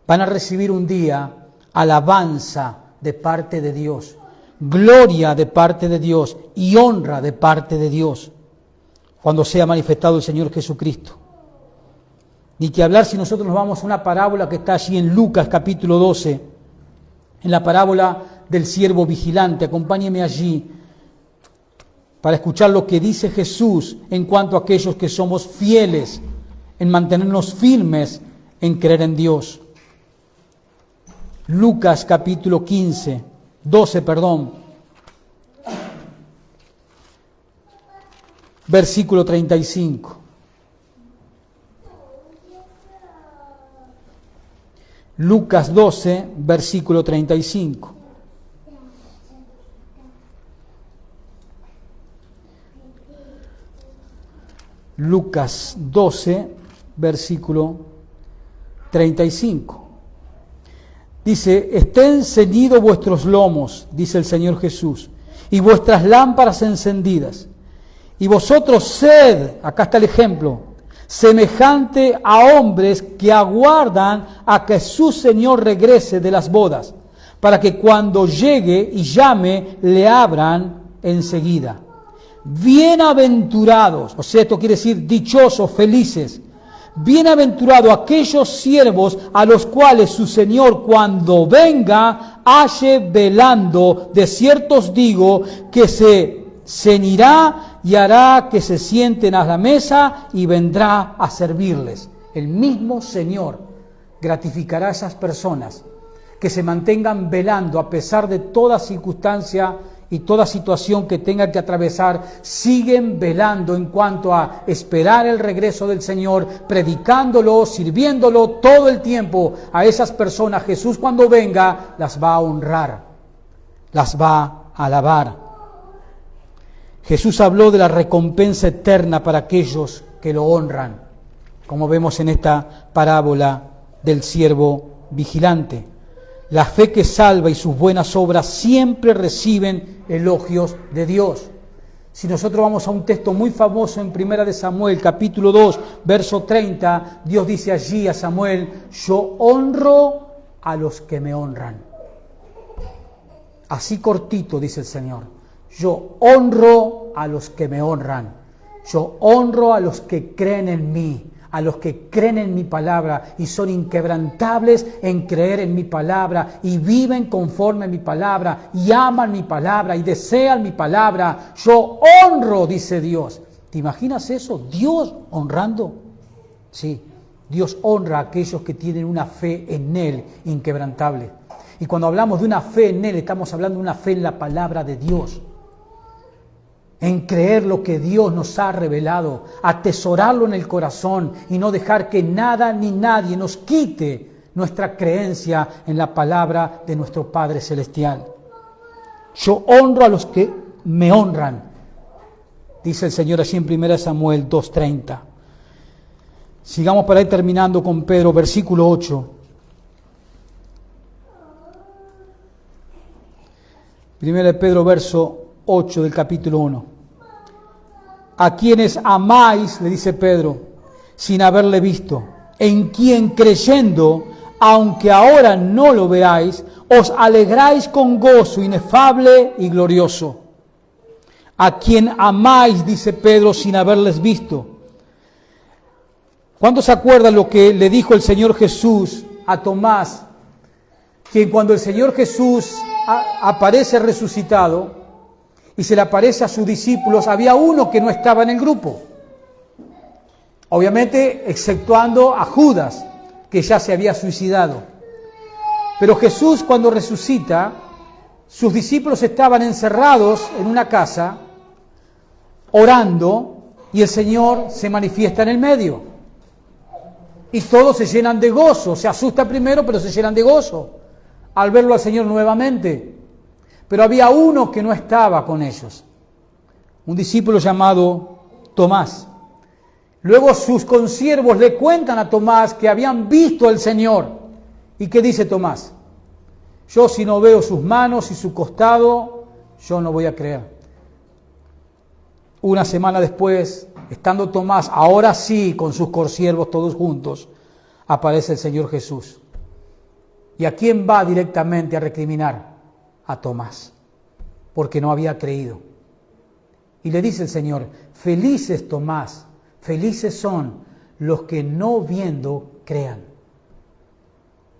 van a recibir un día alabanza de parte de Dios, gloria de parte de Dios y honra de parte de Dios cuando sea manifestado el Señor Jesucristo. Ni que hablar si nosotros nos vamos a una parábola que está allí en Lucas capítulo 12, en la parábola del siervo vigilante. Acompáñeme allí para escuchar lo que dice Jesús en cuanto a aquellos que somos fieles en mantenernos firmes en creer en Dios. Lucas capítulo 12, versículo 35. Lucas 12, versículo 35. Lucas 12, versículo 35. Dice, estén ceñidos vuestros lomos, dice el Señor Jesús, y vuestras lámparas encendidas. Y vosotros sed, acá está el ejemplo, semejante a hombres que aguardan a que su Señor regrese de las bodas, para que cuando llegue y llame, le abran enseguida. Bienaventurados, o sea, esto quiere decir dichosos, felices. Bienaventurados aquellos siervos a los cuales su Señor cuando venga halle velando. De cierto os digo que se ceñirá y hará que se sienten a la mesa y vendrá a servirles. El mismo Señor gratificará a esas personas que se mantengan velando a pesar de toda circunstancia y toda situación que tenga que atravesar, siguen velando en cuanto a esperar el regreso del Señor, predicándolo, sirviéndolo todo el tiempo a esas personas. Jesús cuando venga las va a honrar, las va a alabar. Jesús habló de la recompensa eterna para aquellos que lo honran, como vemos en esta parábola del siervo vigilante. La fe que salva y sus buenas obras siempre reciben elogios de Dios. Si nosotros vamos a un texto muy famoso en 1 de Samuel, capítulo 2, verso 30, Dios dice allí a Samuel, yo honro a los que me honran. Así cortito dice el Señor, yo honro a los que me honran, yo honro a los que creen en mí, a los que creen en mi palabra y son inquebrantables en creer en mi palabra y viven conforme a mi palabra y aman mi palabra y desean mi palabra. Yo honro, dice Dios. ¿Te imaginas eso? Dios honrando. Sí, Dios honra a aquellos que tienen una fe en Él inquebrantable. Y cuando hablamos de una fe en Él, estamos hablando de una fe en la palabra de Dios. En creer lo que Dios nos ha revelado, atesorarlo en el corazón y no dejar que nada ni nadie nos quite nuestra creencia en la palabra de nuestro Padre Celestial. Yo honro a los que me honran, dice el Señor allí en 1 Samuel 2:30. Sigamos para ir terminando con Pedro, versículo 8. 1 Pedro, verso 8 del capítulo 1. A quienes amáis, le dice Pedro, sin haberle visto, en quien creyendo, aunque ahora no lo veáis, os alegráis con gozo inefable y glorioso. A quien amáis, dice Pedro, sin haberles visto. ¿Cuántos se acuerdan lo que le dijo el Señor Jesús a Tomás? Que cuando el Señor Jesús aparece resucitado y se le aparece a sus discípulos, había uno que no estaba en el grupo. Obviamente, exceptuando a Judas, que ya se había suicidado. Pero Jesús, cuando resucita, sus discípulos estaban encerrados en una casa, orando, y el Señor se manifiesta en el medio. Y todos se llenan de gozo, se asustan primero, pero se llenan de gozo al verlo al Señor nuevamente. Pero había uno que no estaba con ellos, un discípulo llamado Tomás. Luego sus consiervos le cuentan a Tomás que habían visto al Señor. ¿Y qué dice Tomás? Yo si no veo sus manos y su costado, yo no voy a creer. Una semana después, estando Tomás, ahora sí, con sus consiervos todos juntos, aparece el Señor Jesús. ¿Y a quién va directamente a recriminar? A Tomás, porque no había creído. Y le dice el Señor, felices Tomás, felices son los que no viendo crean.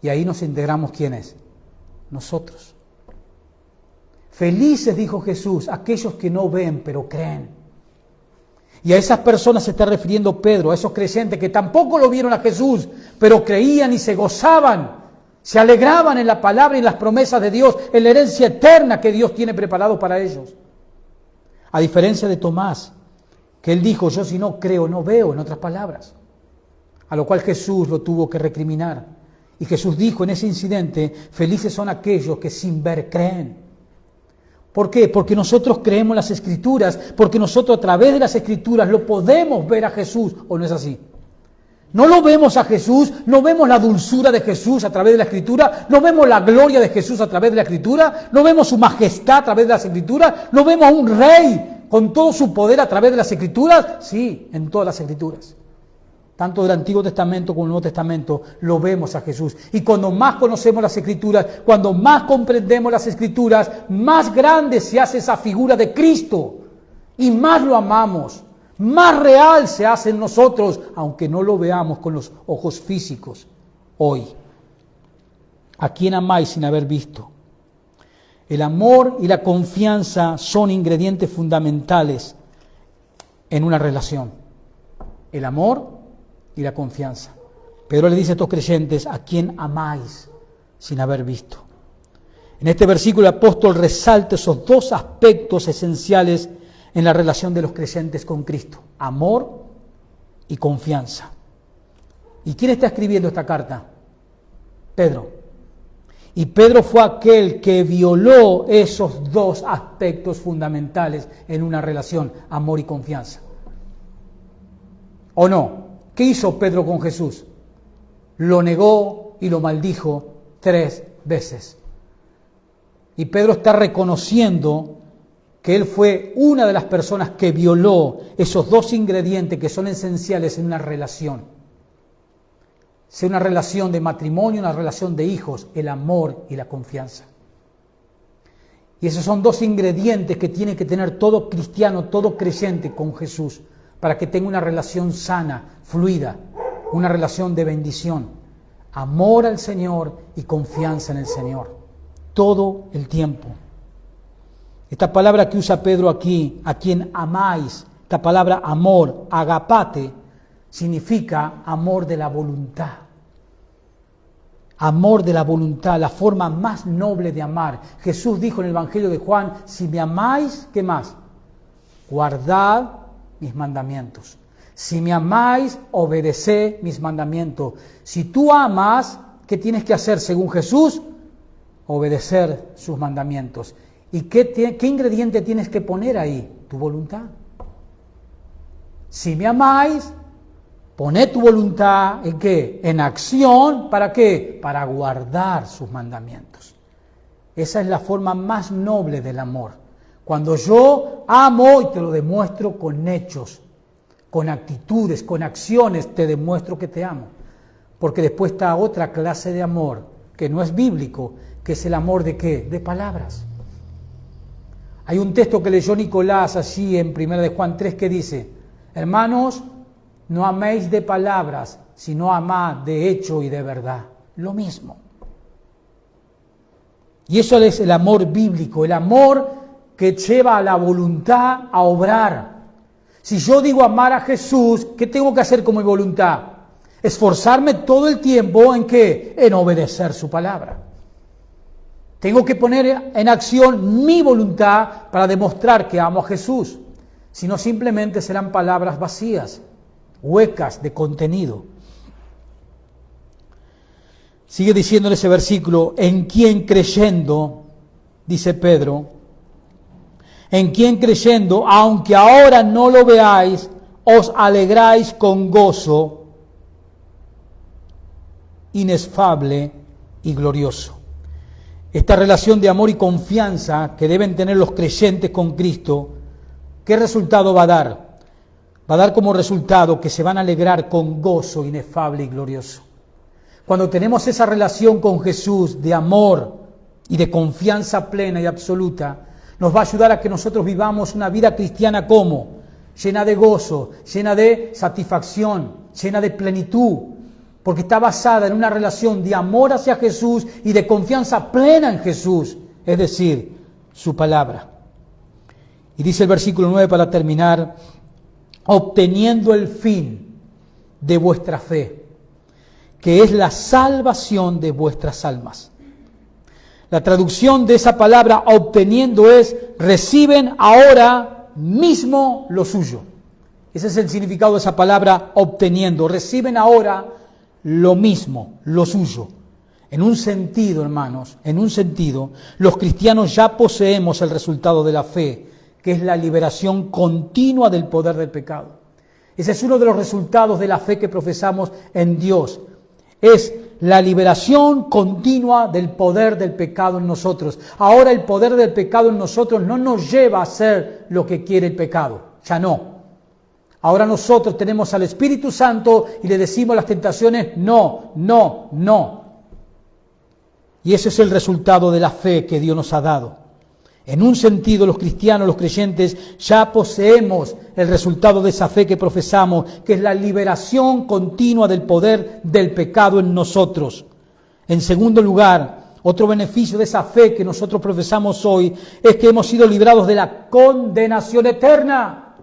Y ahí nos integramos, ¿quién es? Nosotros. Felices, dijo Jesús, aquellos que no ven pero creen. Y a esas personas se está refiriendo Pedro, a esos creyentes que tampoco lo vieron a Jesús, pero creían y se gozaban. Se alegraban en la palabra y en las promesas de Dios, en la herencia eterna que Dios tiene preparado para ellos. A diferencia de Tomás, que él dijo, yo si no creo, no veo, en otras palabras. A lo cual Jesús lo tuvo que recriminar. Y Jesús dijo en ese incidente, felices son aquellos que sin ver creen. ¿Por qué? Porque nosotros creemos las Escrituras, porque nosotros a través de las Escrituras lo podemos ver a Jesús, ¿o no es así? No lo vemos a Jesús, no vemos la dulzura de Jesús a través de la Escritura, no vemos la gloria de Jesús a través de la Escritura, no vemos su majestad a través de las Escrituras, no vemos a un rey con todo su poder a través de las Escrituras. Sí, en todas las Escrituras. Tanto del Antiguo Testamento como del Nuevo Testamento, lo vemos a Jesús. Y cuando más conocemos las Escrituras, cuando más comprendemos las Escrituras, más grande se hace esa figura de Cristo. Y más lo amamos, más real se hace en nosotros, aunque no lo veamos con los ojos físicos hoy. ¿A quién amáis sin haber visto? El amor y la confianza son ingredientes fundamentales en una relación. El amor y la confianza. Pedro le dice a estos creyentes, ¿a quién amáis sin haber visto? En este versículo el apóstol resalta esos dos aspectos esenciales en la relación de los creyentes con Cristo: amor y confianza. ¿Y quién está escribiendo esta carta? Pedro. Y Pedro fue aquel que violó esos dos aspectos fundamentales en una relación, amor y confianza. ¿O no? ¿Qué hizo Pedro con Jesús? Lo negó y lo maldijo 3 veces. Y Pedro está reconociendo que él fue una de las personas que violó esos dos ingredientes que son esenciales en una relación. Sea una relación de matrimonio, una relación de hijos, el amor y la confianza. Y esos son dos ingredientes que tiene que tener todo cristiano, todo creyente con Jesús, para que tenga una relación sana, fluida, una relación de bendición. Amor al Señor y confianza en el Señor. Todo el tiempo. Esta palabra que usa Pedro aquí, a quien amáis, esta palabra amor, agapate, significa amor de la voluntad. Amor de la voluntad, la forma más noble de amar. Jesús dijo en el Evangelio de Juan, si me amáis, ¿qué más? Guardad mis mandamientos. Si me amáis, obedeced mis mandamientos. Si tú amas, ¿qué tienes que hacer según Jesús? Obedecer sus mandamientos. ¿Y qué ingrediente tienes que poner ahí? Tu voluntad. Si me amáis, poned tu voluntad ¿en qué? En acción. ¿Para qué? Para guardar sus mandamientos. Esa es la forma más noble del amor. Cuando yo amo y te lo demuestro con hechos, con actitudes, con acciones, te demuestro que te amo. Porque después está otra clase de amor, que no es bíblico, que es el amor de ¿qué? De palabras. Hay un texto que leyó Nicolás allí en 1 de Juan 3 que dice, hermanos, no améis de palabras, sino amad de hecho y de verdad. Lo mismo. Y eso es el amor bíblico, el amor que lleva a la voluntad a obrar. Si yo digo amar a Jesús, ¿qué tengo que hacer con mi voluntad? Esforzarme todo el tiempo ¿en qué? En obedecer su palabra. Tengo que poner en acción mi voluntad para demostrar que amo a Jesús. Si no, simplemente serán palabras vacías, huecas de contenido. Sigue diciendo en ese versículo, en quien creyendo, dice Pedro, en quien creyendo, aunque ahora no lo veáis, os alegráis con gozo inefable y glorioso. Esta relación de amor y confianza que deben tener los creyentes con Cristo, ¿qué resultado va a dar? Va a dar como resultado que se van a alegrar con gozo inefable y glorioso. Cuando tenemos esa relación con Jesús de amor y de confianza plena y absoluta, nos va a ayudar a que nosotros vivamos una vida cristiana como llena de gozo, llena de satisfacción, llena de plenitud, porque está basada en una relación de amor hacia Jesús y de confianza plena en Jesús, es decir, su palabra. Y dice el versículo 9 para terminar, obteniendo el fin de vuestra fe, que es la salvación de vuestras almas. La traducción de esa palabra obteniendo es, reciben ahora mismo lo suyo. Ese es el significado de esa palabra obteniendo, reciben ahora lo mismo, lo suyo. En un sentido, hermanos, en un sentido, los cristianos ya poseemos el resultado de la fe, que es la liberación continua del poder del pecado. Ese es uno de los resultados de la fe que profesamos en Dios. Es la liberación continua del poder del pecado en nosotros. Ahora el poder del pecado en nosotros no nos lleva a hacer lo que quiere el pecado, ya no. Ahora nosotros tenemos al Espíritu Santo y le decimos a las tentaciones, no, no, no. Y ese es el resultado de la fe que Dios nos ha dado. En un sentido, los cristianos, los creyentes, ya poseemos el resultado de esa fe que profesamos, que es la liberación continua del poder del pecado en nosotros. En segundo lugar, otro beneficio de esa fe que nosotros profesamos hoy es que hemos sido librados de la condenación eterna.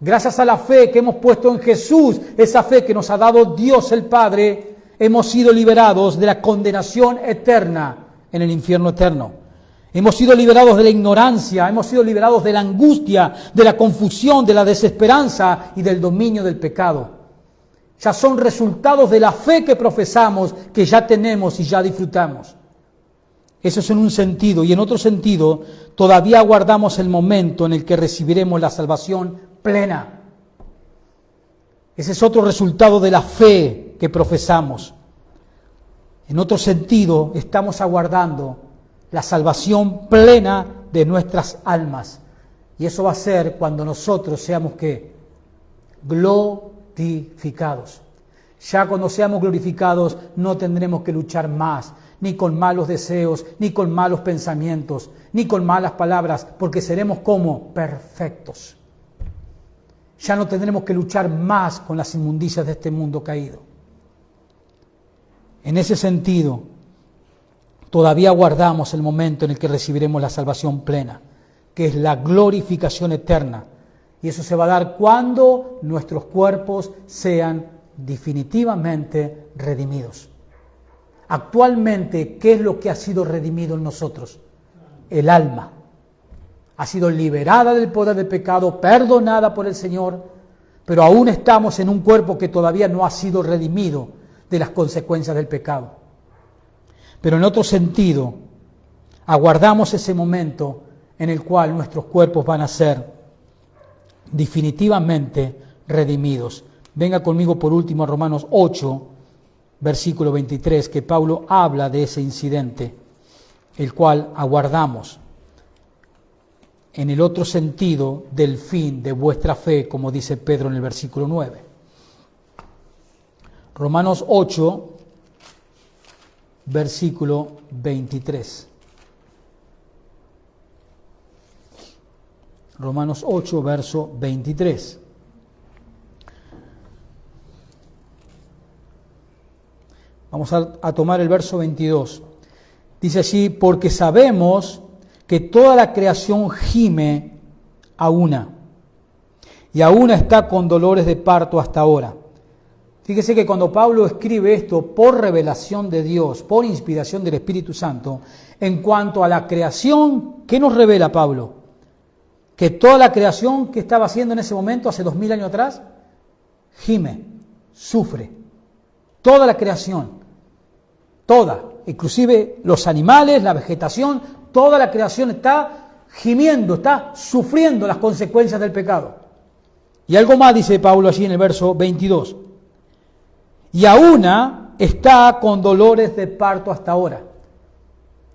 Gracias a la fe que hemos puesto en Jesús, esa fe que nos ha dado Dios el Padre, hemos sido liberados de la condenación eterna en el infierno eterno. Hemos sido liberados de la ignorancia, hemos sido liberados de la angustia, de la confusión, de la desesperanza y del dominio del pecado. Ya son resultados de la fe que profesamos, que ya tenemos y ya disfrutamos. Eso es en un sentido. Y en otro sentido, todavía aguardamos el momento en el que recibiremos la salvación plena. Ese es otro resultado de la fe que profesamos. En otro sentido, estamos aguardando la salvación plena de nuestras almas. Y eso va a ser cuando nosotros seamos ¿qué? Glorificados. Ya cuando seamos glorificados no tendremos que luchar más, ni con malos deseos, ni con malos pensamientos, ni con malas palabras, porque seremos como perfectos. Ya no tendremos que luchar más con las inmundicias de este mundo caído. En ese sentido, todavía guardamos el momento en el que recibiremos la salvación plena, que es la glorificación eterna. Y eso se va a dar cuando nuestros cuerpos sean definitivamente redimidos. Actualmente, ¿qué es lo que ha sido redimido en nosotros? El alma. Ha sido liberada del poder del pecado, perdonada por el Señor, pero aún estamos en un cuerpo que todavía no ha sido redimido de las consecuencias del pecado. Pero en otro sentido, aguardamos ese momento en el cual nuestros cuerpos van a ser definitivamente redimidos. Venga conmigo por último a Romanos 8, versículo 23, que Pablo habla de ese incidente, el cual aguardamos en el otro sentido del fin de vuestra fe, como dice Pedro en el versículo 9. Romanos 8, versículo 23. Romanos 8, verso 23. Vamos a tomar el verso 22. Dice así, porque sabemos que toda la creación gime a una, y a una está con dolores de parto hasta ahora. Fíjese que cuando Pablo escribe esto por revelación de Dios, por inspiración del Espíritu Santo, en cuanto a la creación, ¿qué nos revela Pablo? Que toda la creación que estaba haciendo en ese momento, hace 2000 años atrás, gime, sufre. Toda la creación, toda, inclusive los animales, la vegetación, toda la creación está gimiendo, está sufriendo las consecuencias del pecado. Y algo más dice Pablo allí en el verso 22. Y a una está con dolores de parto hasta ahora.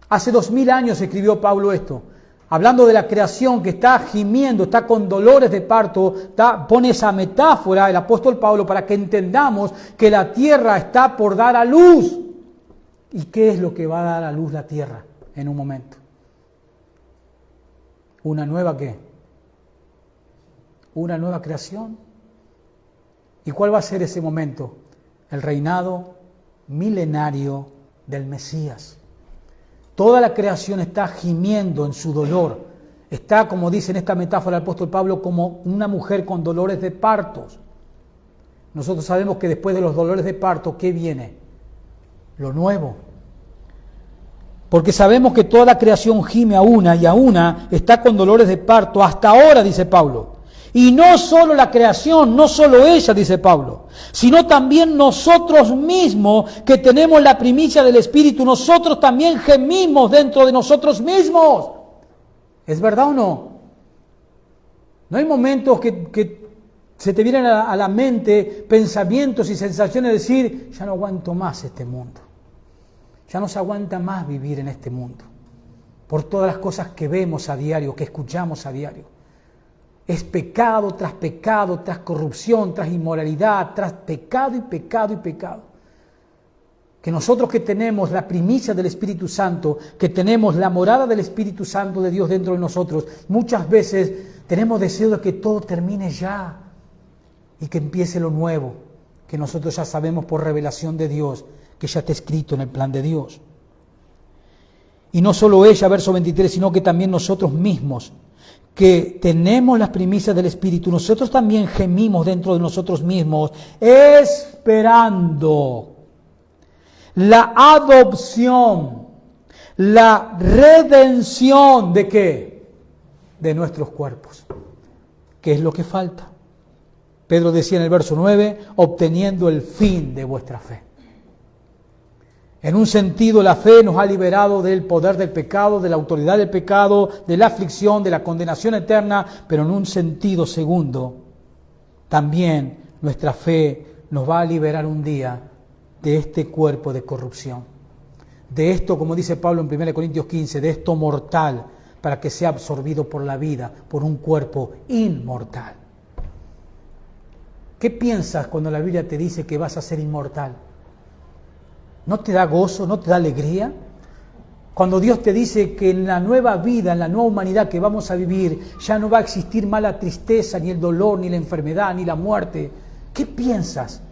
Hace 2000 años escribió Pablo esto, hablando de la creación que está gimiendo, está con dolores de parto, pone esa metáfora el apóstol Pablo para que entendamos que la tierra está por dar a luz. ¿Y qué es lo que va a dar a luz la tierra en un momento? ¿Una nueva qué? ¿Una nueva creación? ¿Y cuál va a ser ese momento? El reinado milenario del Mesías. Toda la creación está gimiendo en su dolor. Está, como dice en esta metáfora el apóstol Pablo, como una mujer con dolores de partos. Nosotros sabemos que después de los dolores de parto, ¿qué viene? Lo nuevo. Porque sabemos que toda la creación gime a una y a una está con dolores de parto hasta ahora, dice Pablo. Y no solo la creación, no solo ella, dice Pablo, sino también nosotros mismos que tenemos la primicia del Espíritu, nosotros también gemimos dentro de nosotros mismos. ¿Es verdad o no? No hay momentos que se te vienen a la mente pensamientos y sensaciones de decir, ya no aguanto más este mundo, ya no se aguanta más vivir en este mundo, por todas las cosas que vemos a diario, que escuchamos a diario. Es pecado tras corrupción, tras inmoralidad, tras pecado y pecado y pecado. Que nosotros que tenemos la primicia del Espíritu Santo, que tenemos la morada del Espíritu Santo de Dios dentro de nosotros, muchas veces tenemos deseo de que todo termine ya y que empiece lo nuevo, que nosotros ya sabemos por revelación de Dios, que ya está escrito en el plan de Dios. Y no solo ella, verso 23, sino que también nosotros mismos, que tenemos las primicias del Espíritu, nosotros también gemimos dentro de nosotros mismos, esperando la adopción, la redención ¿de qué? De nuestros cuerpos. ¿Qué es lo que falta? Pedro decía en el verso 9, obteniendo el fin de vuestra fe. En un sentido, la fe nos ha liberado del poder del pecado, de la autoridad del pecado, de la aflicción, de la condenación eterna, pero en un sentido segundo, también nuestra fe nos va a liberar un día de este cuerpo de corrupción. De esto, como dice Pablo en 1 Corintios 15, de esto mortal, para que sea absorbido por la vida, por un cuerpo inmortal. ¿Qué piensas cuando la Biblia te dice que vas a ser inmortal? ¿No te da gozo, no te da alegría? Cuando Dios te dice que en la nueva vida, en la nueva humanidad que vamos a vivir, ya no va a existir más la tristeza, ni el dolor, ni la enfermedad, ni la muerte. ¿Qué piensas?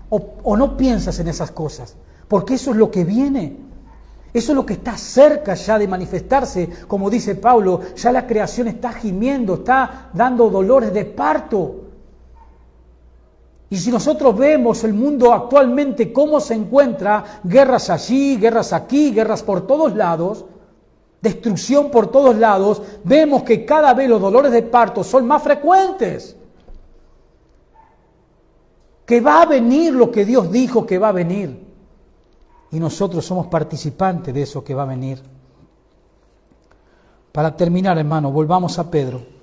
¿O no piensas en esas cosas? Porque eso es lo que viene. Eso es lo que está cerca ya de manifestarse. Como dice Pablo, ya la creación está gimiendo, está dando dolores de parto. Y si nosotros vemos el mundo actualmente cómo se encuentra, guerras allí, guerras aquí, guerras por todos lados, destrucción por todos lados, vemos que cada vez los dolores de parto son más frecuentes. Que va a venir lo que Dios dijo que va a venir. Y nosotros somos participantes de eso que va a venir. Para terminar, hermano, volvamos a Pedro.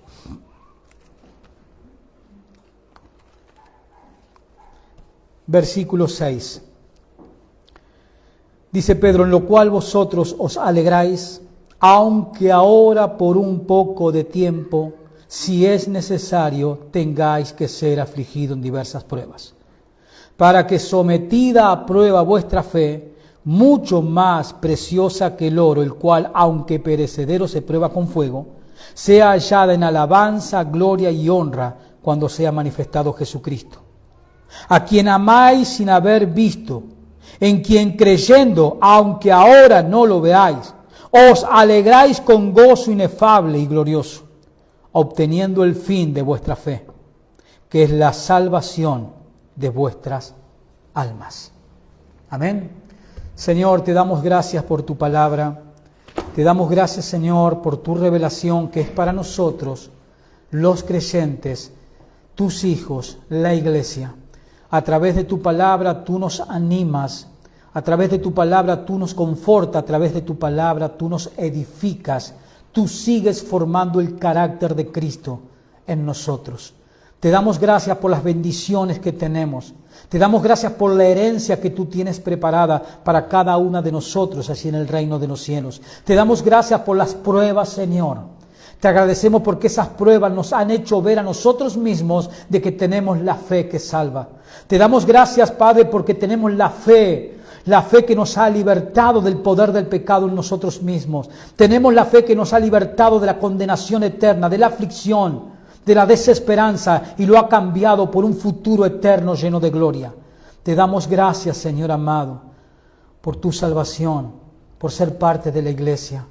Versículo 6. Dice Pedro, en lo cual vosotros os alegráis, aunque ahora por un poco de tiempo, si es necesario, tengáis que ser afligido en diversas pruebas, para que sometida a prueba vuestra fe, mucho más preciosa que el oro, el cual, aunque perecedero se prueba con fuego, sea hallada en alabanza, gloria y honra cuando sea manifestado Jesucristo, a quien amáis sin haber visto, en quien creyendo, aunque ahora no lo veáis, os alegráis con gozo inefable y glorioso, obteniendo el fin de vuestra fe, que es la salvación de vuestras almas. Amén. Señor, te damos gracias por tu palabra. Te damos gracias, Señor, por tu revelación que es para nosotros, los creyentes, tus hijos, la iglesia. A través de tu palabra tú nos animas, a través de tu palabra tú nos confortas, a través de tu palabra tú nos edificas, tú sigues formando el carácter de Cristo en nosotros. Te damos gracias por las bendiciones que tenemos, te damos gracias por la herencia que tú tienes preparada para cada una de nosotros allí en el reino de los cielos. Te damos gracias por las pruebas, Señor. Te agradecemos porque esas pruebas nos han hecho ver a nosotros mismos de que tenemos la fe que salva. Te damos gracias, Padre, porque tenemos la fe que nos ha libertado del poder del pecado en nosotros mismos. Tenemos la fe que nos ha libertado de la condenación eterna, de la aflicción, de la desesperanza y lo ha cambiado por un futuro eterno lleno de gloria. Te damos gracias, Señor amado, por tu salvación, por ser parte de la iglesia,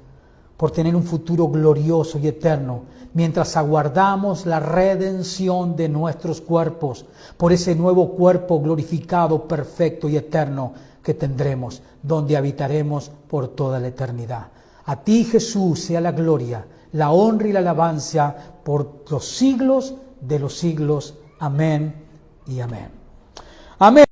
por tener un futuro glorioso y eterno, mientras aguardamos la redención de nuestros cuerpos, por ese nuevo cuerpo glorificado, perfecto y eterno que tendremos, donde habitaremos por toda la eternidad. A ti, Jesús, sea la gloria, la honra y la alabanza por los siglos de los siglos. Amén y amén. Amén.